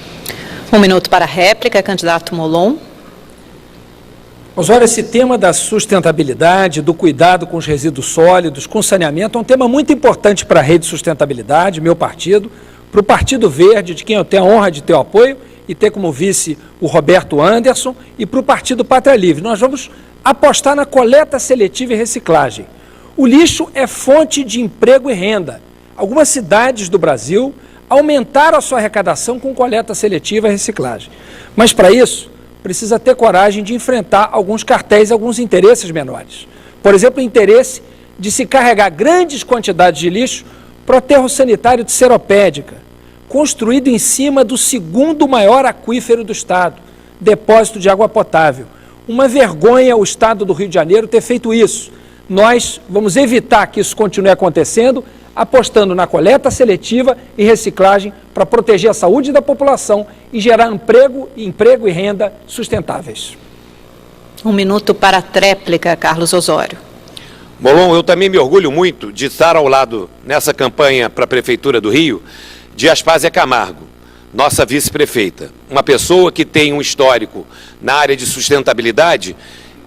1 minuto para a réplica, candidato Molon. Osório, esse tema da sustentabilidade, do cuidado com os resíduos sólidos, com saneamento, é um tema muito importante para a Rede Sustentabilidade, meu partido, para o Partido Verde, de quem eu tenho a honra de ter o apoio e ter como vice o Roberto Anderson, e para o Partido Pátria Livre. Nós vamos apostar na coleta seletiva e reciclagem. O lixo é fonte de emprego e renda. Algumas cidades do Brasil aumentaram a sua arrecadação com coleta seletiva e reciclagem. Mas, para isso, precisa ter coragem de enfrentar alguns cartéis e alguns interesses menores. Por exemplo, o interesse de se carregar grandes quantidades de lixo para o aterro sanitário de Seropédica, construído em cima do segundo maior aquífero do estado, depósito de água potável. Uma vergonha o estado do Rio de Janeiro ter feito isso. Nós vamos evitar que isso continue acontecendo, apostando na coleta seletiva e reciclagem para proteger a saúde da população e gerar emprego e renda sustentáveis. 1 minuto para a tréplica, Carlos Osório. Molon, eu também me orgulho muito de estar ao lado, nessa campanha para a Prefeitura do Rio, de Aspásia Camargo, nossa vice-prefeita. Uma pessoa que tem um histórico na área de sustentabilidade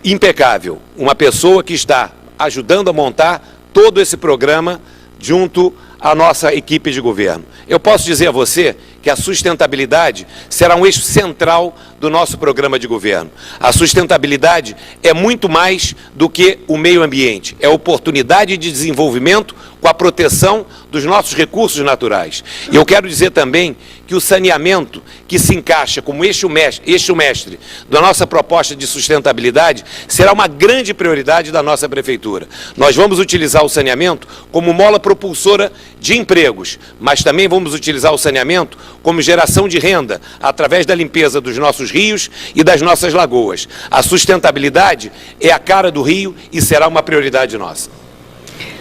impecável. Uma pessoa que está ajudando a montar todo esse programa junto à nossa equipe de governo. Eu posso dizer a você que a sustentabilidade será um eixo central do nosso programa de governo. A sustentabilidade é muito mais do que o meio ambiente, é oportunidade de desenvolvimento com a proteção dos nossos recursos naturais. E eu quero dizer também que o saneamento, que se encaixa como eixo mestre da nossa proposta de sustentabilidade, será uma grande prioridade da nossa Prefeitura. Nós vamos utilizar o saneamento como mola propulsora de empregos, mas também vamos utilizar o saneamento como geração de renda, através da limpeza dos nossos rios e das nossas lagoas. A sustentabilidade é a cara do Rio e será uma prioridade nossa.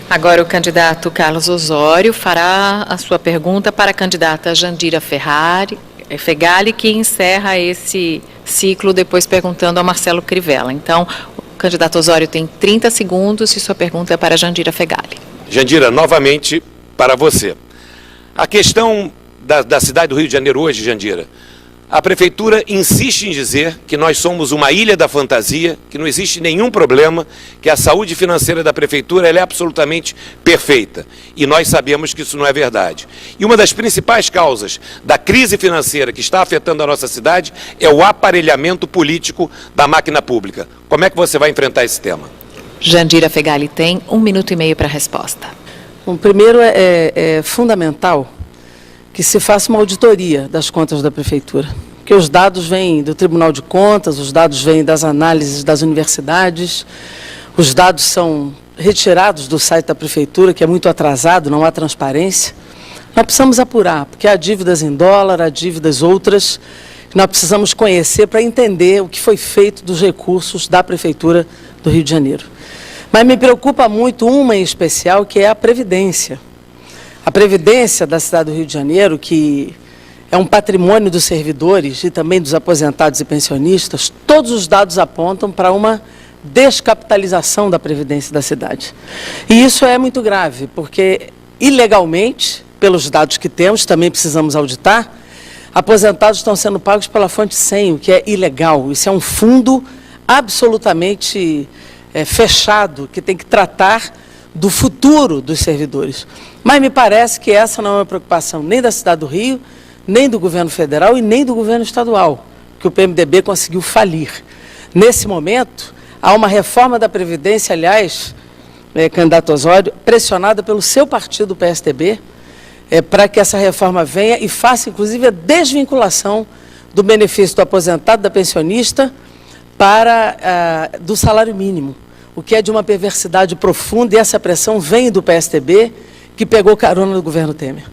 Agora o candidato Carlos Osório fará a sua pergunta para a candidata Jandira Fegali, que encerra esse ciclo depois perguntando a Marcelo Crivella. Então, o candidato Osório tem 30 segundos e sua pergunta é para Jandira Fegali. Jandira, novamente para você. A questão da cidade do Rio de Janeiro hoje, Jandira, a Prefeitura insiste em dizer que nós somos uma ilha da fantasia, que não existe nenhum problema, que a saúde financeira da Prefeitura ela é absolutamente perfeita. E nós sabemos que isso não é verdade. E uma das principais causas da crise financeira que está afetando a nossa cidade é o aparelhamento político da máquina pública. Como é que você vai enfrentar esse tema? Jandira Fegali tem 1 minuto e meio para a resposta. Bom, primeiro é fundamental que se faça uma auditoria das contas da Prefeitura, porque os dados vêm do Tribunal de Contas, os dados vêm das análises das universidades, os dados são retirados do site da Prefeitura, que é muito atrasado, não há transparência. Nós precisamos apurar, porque há dívidas em dólar, há dívidas outras, que nós precisamos conhecer para entender o que foi feito dos recursos da Prefeitura do Rio de Janeiro. Mas me preocupa muito uma em especial, que é a Previdência. A Previdência da cidade do Rio de Janeiro, que é um patrimônio dos servidores e também dos aposentados e pensionistas, todos os dados apontam para uma descapitalização da Previdência da cidade. E isso é muito grave, porque ilegalmente, pelos dados que temos, também precisamos auditar, aposentados estão sendo pagos pela fonte 100, o que é ilegal. Isso é um fundo absolutamente fechado, que tem que tratar do futuro dos servidores. Mas me parece que essa não é uma preocupação nem da cidade do Rio, nem do governo federal e nem do governo estadual, que o PMDB conseguiu falir. Nesse momento, há uma reforma da Previdência, aliás, candidato Osório, pressionada pelo seu partido, o PSDB, para que essa reforma venha e faça, inclusive, a desvinculação do benefício do aposentado, da pensionista, do salário mínimo, o que é de uma perversidade profunda, e essa pressão vem do PSDB, que pegou carona do governo Temer.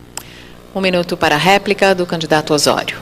1 minuto para a réplica do candidato Osório.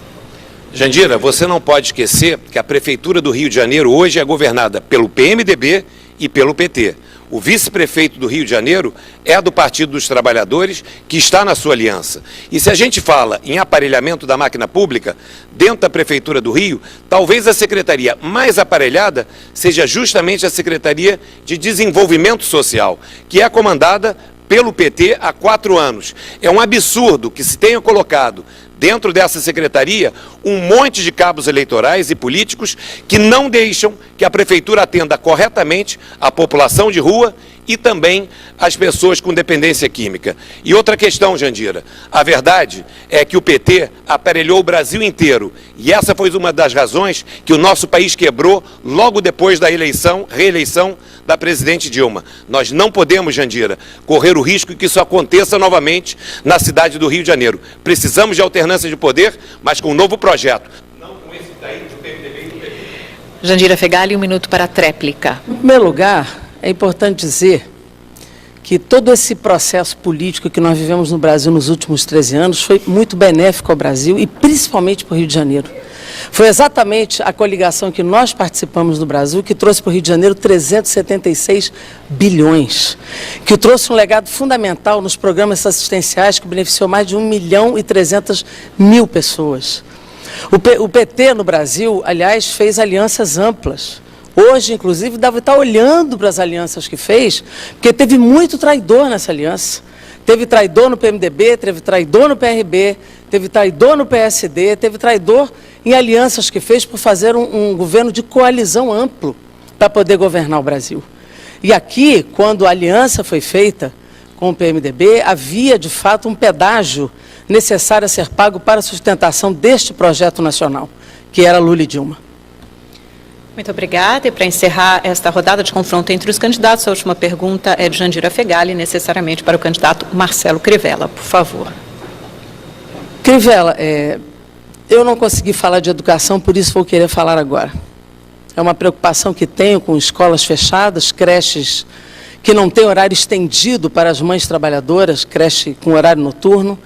Jandira, você não pode esquecer que a Prefeitura do Rio de Janeiro hoje é governada pelo PMDB e pelo PT. O vice-prefeito do Rio de Janeiro é do Partido dos Trabalhadores, que está na sua aliança. E se a gente fala em aparelhamento da máquina pública, dentro da Prefeitura do Rio, talvez a secretaria mais aparelhada seja justamente a Secretaria de Desenvolvimento Social, que é comandada pelo PT há 4 anos. É um absurdo que se tenha colocado dentro dessa secretaria um monte de cabos eleitorais e políticos que não deixam que a prefeitura atenda corretamente a população de rua e também as pessoas com dependência química. E outra questão, Jandira, a verdade é que o PT aparelhou o Brasil inteiro, e essa foi uma das razões que o nosso país quebrou logo depois da reeleição da presidente Dilma. Nós não podemos, Jandira, correr o risco de que isso aconteça novamente na cidade do Rio de Janeiro. Precisamos de alternância de poder, mas com um novo projeto. Não com esse daí do PMDB e do PT. Jandira Fegali, 1 minuto para a tréplica. Em primeiro lugar, é importante dizer que todo esse processo político que nós vivemos no Brasil nos últimos 13 anos foi muito benéfico ao Brasil e principalmente para o Rio de Janeiro. Foi exatamente a coligação que nós participamos no Brasil que trouxe para o Rio de Janeiro 376 bilhões, que trouxe um legado fundamental nos programas assistenciais que beneficiou mais de 1.300.000 pessoas. O PT no Brasil, aliás, fez alianças amplas. Hoje, inclusive, deve estar olhando para as alianças que fez, porque teve muito traidor nessa aliança. Teve traidor no PMDB, teve traidor no PRB, teve traidor no PSD, teve traidor em alianças que fez por fazer um governo de coalizão amplo para poder governar o Brasil. E aqui, quando a aliança foi feita com o PMDB, havia, de fato, um pedágio necessário a ser pago para a sustentação deste projeto nacional, que era Lula e Dilma. Muito obrigada. E para encerrar esta rodada de confronto entre os candidatos, a última pergunta é de Jandira Fegali, necessariamente para o candidato Marcelo Crivella. Por favor. Crivella, eu não consegui falar de educação, por isso vou querer falar agora. É uma preocupação que tenho com escolas fechadas, creches que não têm horário estendido para as mães trabalhadoras, creche com horário noturno,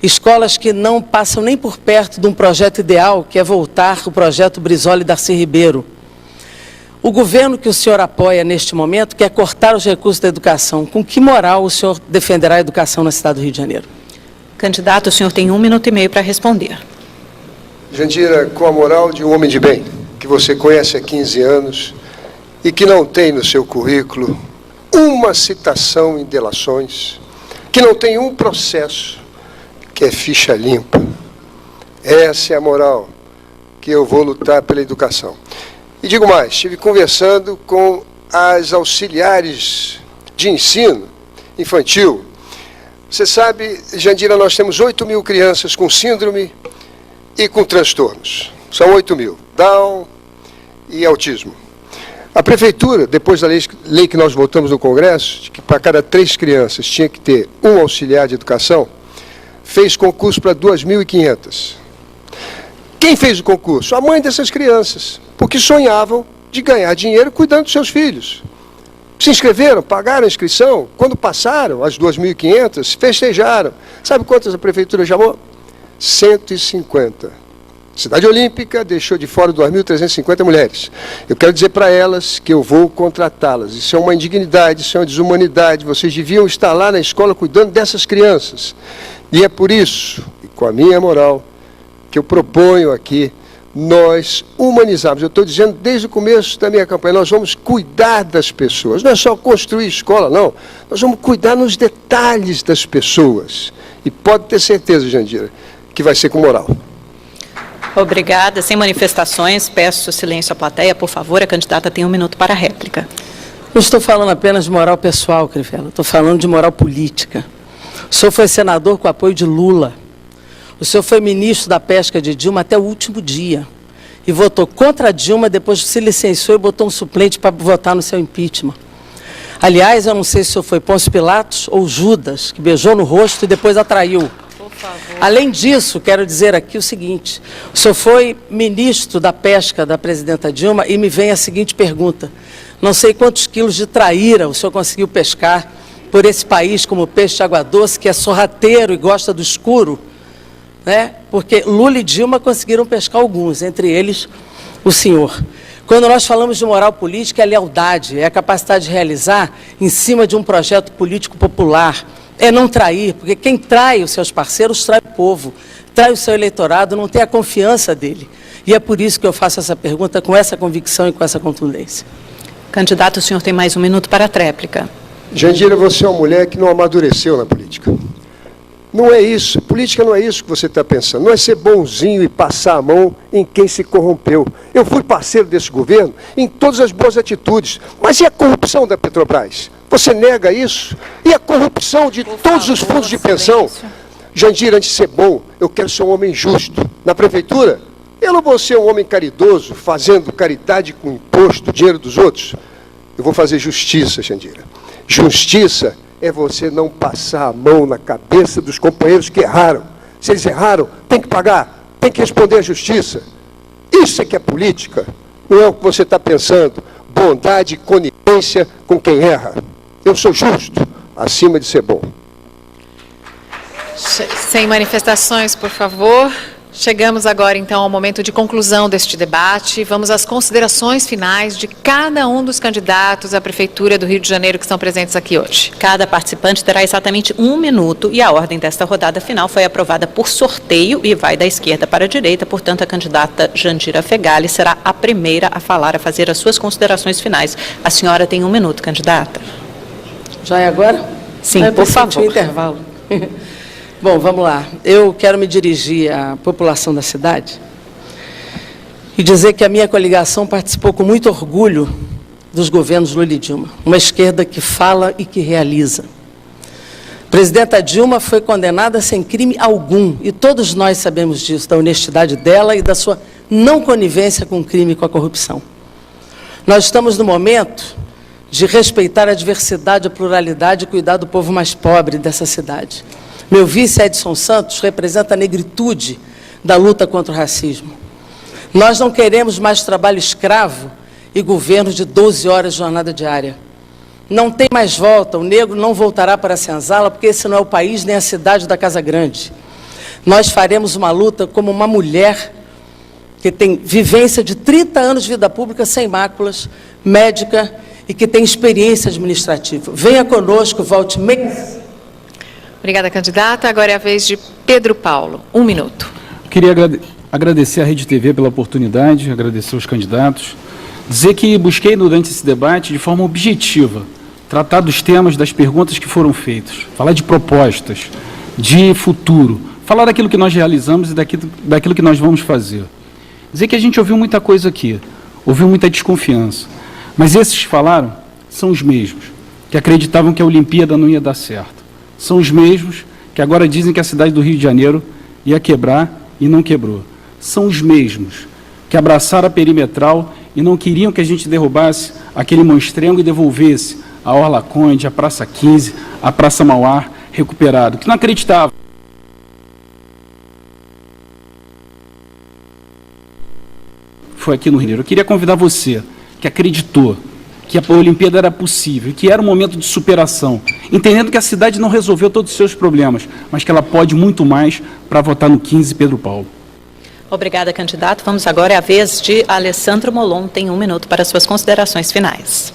escolas que não passam nem por perto de um projeto ideal, que é voltar o projeto Brizola e Darcy Ribeiro. O governo que o senhor apoia neste momento quer cortar os recursos da educação. Com que moral o senhor defenderá a educação na cidade do Rio de Janeiro? Candidato, o senhor tem 1 minuto e meio para responder. Jandira, com a moral de um homem de bem, que você conhece há 15 anos e que não tem no seu currículo uma citação em delações, que não tem um processo, que é ficha limpa. Essa é a moral que eu vou lutar pela educação. E digo mais, estive conversando com as auxiliares de ensino infantil. Você sabe, Jandira, nós temos 8.000 crianças com síndrome e com transtornos. São 8.000, Down e autismo. A prefeitura, depois da lei que nós votamos no Congresso, de que para cada 3 crianças tinha que ter um auxiliar de educação, fez concurso para 2.500. Quem fez o concurso? A mãe dessas crianças, porque sonhavam de ganhar dinheiro cuidando dos seus filhos. Se inscreveram, pagaram a inscrição, quando passaram as 2.500, festejaram. Sabe quantas a prefeitura chamou? 150. Cidade Olímpica deixou de fora 2.350 mulheres. Eu quero dizer para elas que eu vou contratá-las. Isso é uma indignidade, isso é uma desumanidade. Vocês deviam estar lá na escola cuidando dessas crianças. E é por isso, e com a minha moral, que eu proponho aqui, nós humanizarmos. Eu estou dizendo desde o começo da minha campanha, nós vamos cuidar das pessoas. Não é só construir escola, não. Nós vamos cuidar nos detalhes das pessoas. E pode ter certeza, Jandira, que vai ser com moral. Obrigada. Sem manifestações, peço silêncio à plateia, por favor. A candidata tem 1 minuto para a réplica. Não estou falando apenas de moral pessoal, Crivella. Estou falando de moral política. O senhor foi senador com apoio de Lula. O senhor foi ministro da pesca de Dilma até o último dia. E votou contra a Dilma, depois se licenciou e botou um suplente para votar no seu impeachment. Aliás, eu não sei se o senhor foi Pôncio Pilatos ou Judas, que beijou no rosto e depois atraiu. Além disso, quero dizer aqui o seguinte: o senhor foi ministro da pesca da presidenta Dilma e me vem a seguinte pergunta: não sei quantos quilos de traíra o senhor conseguiu pescar por esse país como peixe de água doce, que é sorrateiro e gosta do escuro, né? Porque Lula e Dilma conseguiram pescar alguns, entre eles o senhor. Quando nós falamos de moral política, é lealdade, é a capacidade de realizar em cima de um projeto político popular. É não trair, porque quem trai os seus parceiros trai o povo, trai o seu eleitorado, não tem a confiança dele. E é por isso que eu faço essa pergunta com essa convicção e com essa contundência. Candidato, o senhor tem mais um minuto para a tréplica. Jandira, você é uma mulher que não amadureceu na política. Não é isso, política não é isso que você está pensando, não é ser bonzinho e passar a mão em quem se corrompeu. Eu fui parceiro desse governo em todas as boas atitudes, mas e a corrupção da Petrobras? Você nega isso? E a corrupção de todos os fundos de pensão? Jandira, antes de ser bom, eu quero ser um homem justo. Na prefeitura, eu não vou ser um homem caridoso, fazendo caridade com imposto, dinheiro dos outros. Eu vou fazer justiça, Jandira. Justiça é você não passar a mão na cabeça dos companheiros que erraram. Se eles erraram, tem que pagar, tem que responder à justiça. Isso é que é política, não é o que você está pensando. Bondade e conivência com quem erra. Eu sou justo, acima de ser bom. Sem manifestações, por favor. Chegamos agora, então, ao momento de conclusão deste debate. Vamos às considerações finais de cada um dos candidatos à Prefeitura do Rio de Janeiro que estão presentes aqui hoje. Cada participante terá exatamente 1 minuto e a ordem desta rodada final foi aprovada por sorteio e vai da esquerda para a direita. Portanto, a candidata Jandira Fegali será a primeira a falar, a fazer as suas considerações finais. A senhora tem 1 minuto, candidata. Já é agora? Sim, por favor. Intervalo. Bom, vamos lá. Eu quero me dirigir à população da cidade e dizer que a minha coligação participou com muito orgulho dos governos Lula e Dilma. Uma esquerda que fala e que realiza. A presidenta Dilma foi condenada sem crime algum, e todos nós sabemos disso, da honestidade dela e da sua não conivência com o crime e com a corrupção. Nós estamos no momento de respeitar a diversidade, a pluralidade e cuidar do povo mais pobre dessa cidade. Meu vice, Edson Santos, representa a negritude da luta contra o racismo. Nós não queremos mais trabalho escravo e governo de 12 horas de jornada diária. Não tem mais volta, o negro não voltará para a senzala, porque esse não é o país nem a cidade da Casa Grande. Nós faremos uma luta como uma mulher que tem vivência de 30 anos de vida pública sem máculas, médica e que tem experiência administrativa. Venha conosco, volte meio. Obrigada, candidata. Agora é a vez de Pedro Paulo. 1 minuto. Queria agradecer à Rede TV pela oportunidade, agradecer aos candidatos, dizer que busquei durante esse debate de forma objetiva, tratar dos temas, das perguntas que foram feitas, falar de propostas, de futuro, falar daquilo que nós realizamos e daquilo que nós vamos fazer. Dizer que a gente ouviu muita coisa aqui, ouviu muita desconfiança, mas esses que falaram são os mesmos que acreditavam que a Olimpíada não ia dar certo. São os mesmos que agora dizem que a cidade do Rio de Janeiro ia quebrar e não quebrou. São os mesmos que abraçaram a perimetral e não queriam que a gente derrubasse aquele monstrengo e devolvesse a Orla Conde, a Praça 15, a Praça Mauá recuperado, que não acreditavam. Foi aqui no Rio de Janeiro. Eu queria convidar você, que acreditou que a Olimpíada era possível, que era um momento de superação, entendendo que a cidade não resolveu todos os seus problemas, mas que ela pode muito mais para votar no 15 Pedro Paulo. Obrigada, candidato. Vamos agora, é a vez de Alessandro Molon, tem 1 minuto para suas considerações finais.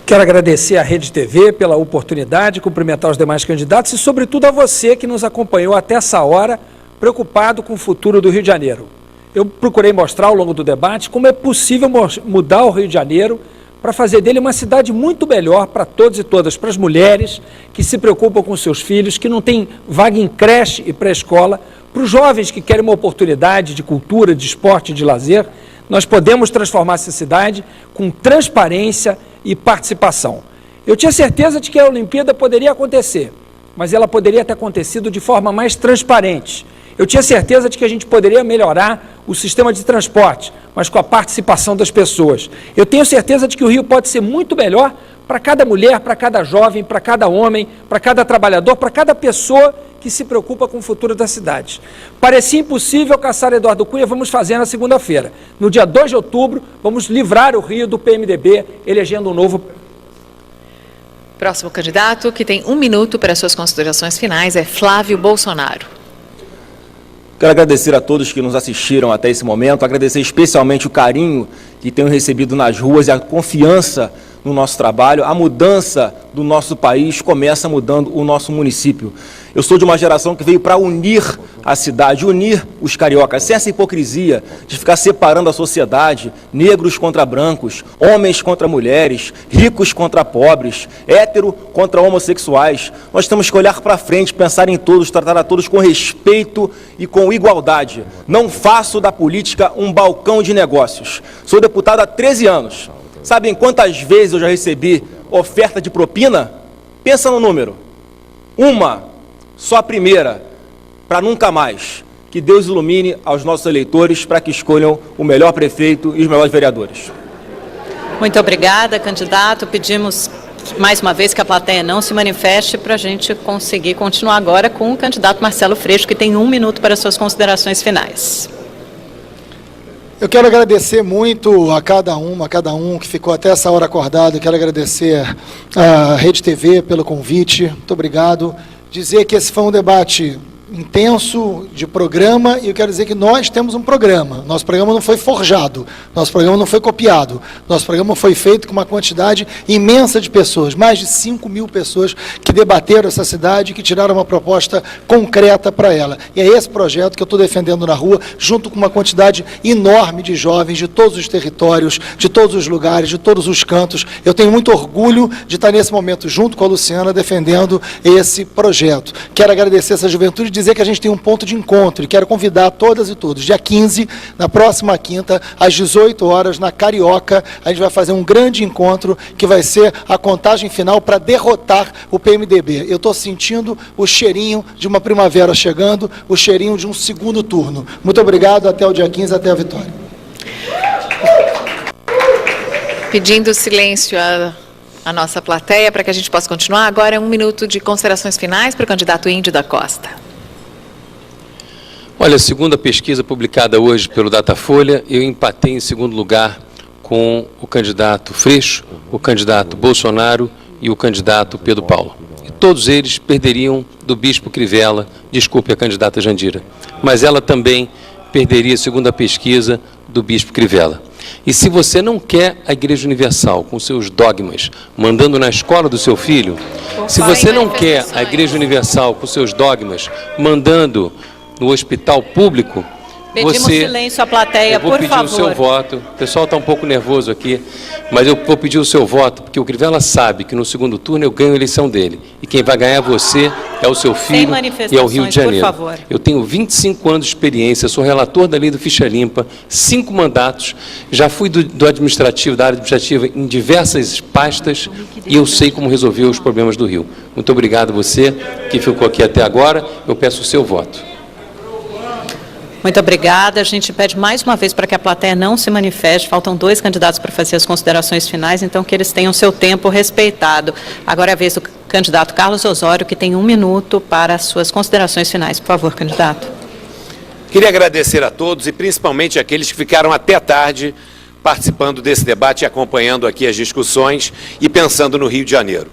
Quero agradecer à Rede TV pela oportunidade, cumprimentar os demais candidatos e, sobretudo, a você que nos acompanhou até essa hora, preocupado com o futuro do Rio de Janeiro. Eu procurei mostrar ao longo do debate como é possível mudar o Rio de Janeiro para fazer dele uma cidade muito melhor para todos e todas, para as mulheres que se preocupam com seus filhos, que não têm vaga em creche e pré-escola, para os jovens que querem uma oportunidade de cultura, de esporte, de lazer. Nós podemos transformar essa cidade com transparência e participação. Eu tinha certeza de que a Olimpíada poderia acontecer, mas ela poderia ter acontecido de forma mais transparente. Eu tinha certeza de que a gente poderia melhorar o sistema de transporte, mas com a participação das pessoas. Eu tenho certeza de que o Rio pode ser muito melhor para cada mulher, para cada jovem, para cada homem, para cada trabalhador, para cada pessoa que se preocupa com o futuro da cidade. Parecia impossível caçar Eduardo Cunha, vamos fazer na segunda-feira. No dia 2 de outubro, vamos livrar o Rio do PMDB, elegendo um novo... Próximo candidato, que tem 1 minuto para suas considerações finais, é Flávio Bolsonaro. Quero agradecer a todos que nos assistiram até esse momento, agradecer especialmente o carinho que tenho recebido nas ruas e a confiança no nosso trabalho. A mudança do nosso país começa mudando o nosso município. Eu sou de uma geração que veio para unir a cidade, unir os cariocas, sem essa hipocrisia de ficar separando a sociedade, negros contra brancos, homens contra mulheres, ricos contra pobres, hétero contra homossexuais. Nós temos que olhar para frente, pensar em todos, tratar a todos com respeito e com igualdade. Não faço da política um balcão de negócios. Sou deputado há 13 anos. Sabem quantas vezes eu já recebi oferta de propina? Pensa no número. Uma, só a primeira, para nunca mais. Que Deus ilumine aos nossos eleitores para que escolham o melhor prefeito e os melhores vereadores. Muito obrigada, candidato. Pedimos mais uma vez que a plateia não se manifeste para a gente conseguir continuar agora com o candidato Marcelo Freixo, que tem 1 minuto para suas considerações finais. Eu quero agradecer muito a cada um que ficou até essa hora acordado. Quero agradecer à Rede TV pelo convite. Muito obrigado. Dizer que esse foi um debate intenso de programa, e eu quero dizer que nós temos um programa. Nosso programa não foi forjado, nosso programa não foi copiado, nosso programa foi feito com uma quantidade imensa de pessoas, mais de 5.000 pessoas que debateram essa cidade e que tiraram uma proposta concreta para ela. E é esse projeto que eu estou defendendo na rua, junto com uma quantidade enorme de jovens de todos os territórios, de todos os lugares, de todos os cantos. Eu tenho muito orgulho de estar nesse momento junto com a Luciana defendendo esse projeto. Quero agradecer essa juventude, dizer que a gente tem um ponto de encontro e quero convidar todas e todos. Dia 15, na próxima quinta, às 18 horas, na Carioca, a gente vai fazer um grande encontro que vai ser a contagem final para derrotar o PMDB. Eu estou sentindo o cheirinho de uma primavera chegando, o cheirinho de um segundo turno. Muito obrigado, até o dia 15, até a vitória. Pedindo silêncio à nossa plateia para que a gente possa continuar. Agora é 1 minuto de considerações finais para o candidato Índio da Costa. Olha, segundo a pesquisa publicada hoje pelo Datafolha, eu empatei em segundo lugar com o candidato Freixo, o candidato Bolsonaro e o candidato Pedro Paulo. E todos eles perderiam do bispo Crivella, desculpe a candidata Jandira, mas ela também perderia, segundo a pesquisa, do bispo Crivella. E se você não quer a Igreja Universal com seus dogmas mandando na escola do seu filho, se você não quer a Igreja Universal com seus dogmas mandando no hospital público, Pedimos silêncio à plateia, por favor. Eu vou pedir o seu voto. O pessoal está um pouco nervoso aqui, mas eu vou pedir o seu voto, porque o Crivella sabe que no segundo turno eu ganho a eleição dele. E quem vai ganhar você é o seu filho e é o Rio de Janeiro. Por favor. Eu tenho 25 anos de experiência, sou relator da lei do Ficha Limpa, 5 mandatos, já fui do administrativo, da área administrativa em diversas pastas e eu sei como resolver os problemas do Rio. Muito obrigado a você que ficou aqui até agora. Eu peço o seu voto. Muito obrigada. A gente pede mais uma vez para que a plateia não se manifeste. Faltam 2 candidatos para fazer as considerações finais, então que eles tenham seu tempo respeitado. Agora é a vez do candidato Carlos Osório, que tem 1 minuto para as suas considerações finais. Por favor, candidato. Queria agradecer a todos e principalmente àqueles que ficaram até tarde participando desse debate e acompanhando aqui as discussões e pensando no Rio de Janeiro.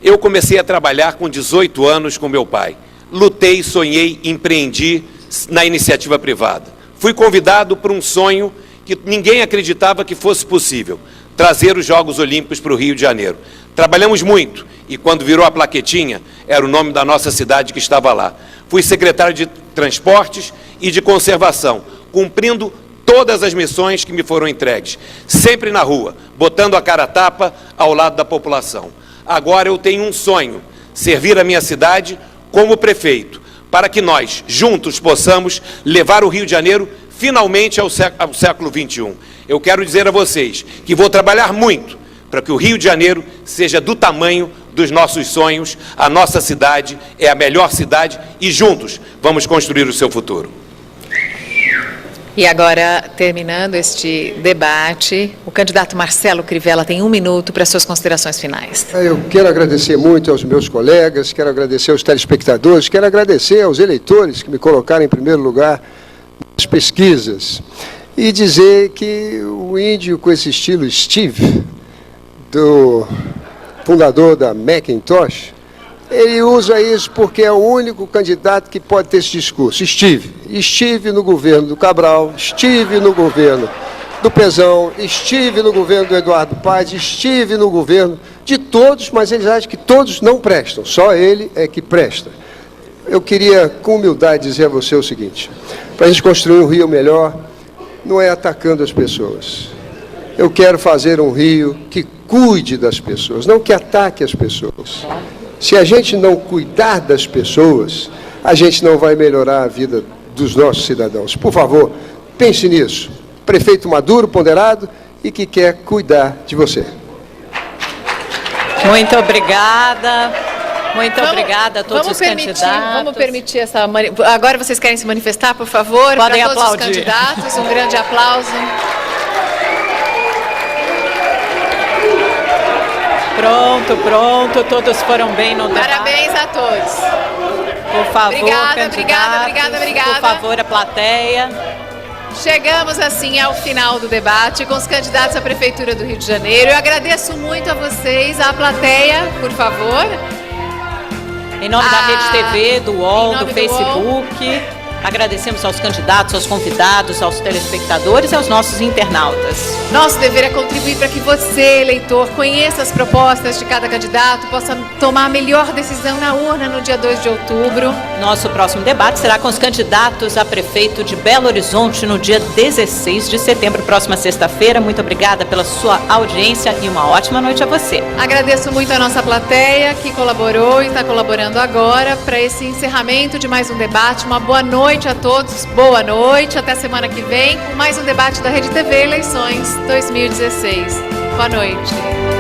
Eu comecei a trabalhar com 18 anos com meu pai. Lutei, sonhei, empreendi na iniciativa privada. Fui convidado por um sonho que ninguém acreditava que fosse possível, trazer os Jogos Olímpicos para o Rio de Janeiro. Trabalhamos muito e quando virou a plaquetinha, era o nome da nossa cidade que estava lá. Fui secretário de Transportes e de Conservação, cumprindo todas as missões que me foram entregues, sempre na rua, botando a cara a tapa ao lado da população. Agora eu tenho um sonho, servir a minha cidade como prefeito, para que nós, juntos, possamos levar o Rio de Janeiro finalmente ao século XXI. Eu quero dizer a vocês que vou trabalhar muito para que o Rio de Janeiro seja do tamanho dos nossos sonhos. A nossa cidade é a melhor cidade e juntos vamos construir o seu futuro. E agora, terminando este debate, o candidato Marcelo Crivella tem 1 minuto para suas considerações finais. Eu quero agradecer muito aos meus colegas, quero agradecer aos telespectadores, quero agradecer aos eleitores que me colocaram em primeiro lugar nas pesquisas e dizer que o índio com esse estilo Steve, do fundador da Macintosh, ele usa isso porque é o único candidato que pode ter esse discurso. Estive no governo do Cabral, estive no governo do Pezão, estive no governo do Eduardo Paes, estive no governo de todos, mas eles acham que todos não prestam, só ele é que presta. Eu queria, com humildade, dizer a você o seguinte: para a gente construir um Rio melhor, não é atacando as pessoas. Eu quero fazer um Rio que cuide das pessoas, não que ataque as pessoas. Se a gente não cuidar das pessoas, a gente não vai melhorar a vida dos nossos cidadãos. Por favor, pense nisso. Prefeito maduro, ponderado e que quer cuidar de você. Muito obrigada. Muito obrigada a todos os candidatos. Vamos permitir essa... Agora vocês querem se manifestar, por favor? Podem para todos aplaudir. os candidatos, um grande aplauso. Pronto, todos foram bem no debate. Parabéns a todos. Por favor, Obrigada. Por favor, a plateia. Chegamos assim ao final do debate com os candidatos à Prefeitura do Rio de Janeiro. Eu agradeço muito a vocês, à plateia, por favor. Em nome da Rede TV, do UOL, do Facebook, agradecemos aos candidatos, aos convidados, aos telespectadores e aos nossos internautas. Nosso dever é contribuir para que você, eleitor, conheça as propostas de cada candidato, possa tomar a melhor decisão na urna no dia 2 de outubro. Nosso próximo debate será com os candidatos a prefeito de Belo Horizonte no dia 16 de setembro, próxima sexta-feira. Muito obrigada pela sua audiência e uma ótima noite a você. Agradeço muito a nossa plateia que colaborou e está colaborando agora para esse encerramento de mais um debate. Uma boa noite a todos, boa noite, até semana que vem com mais um debate da Rede TV Eleições 2016. Boa noite.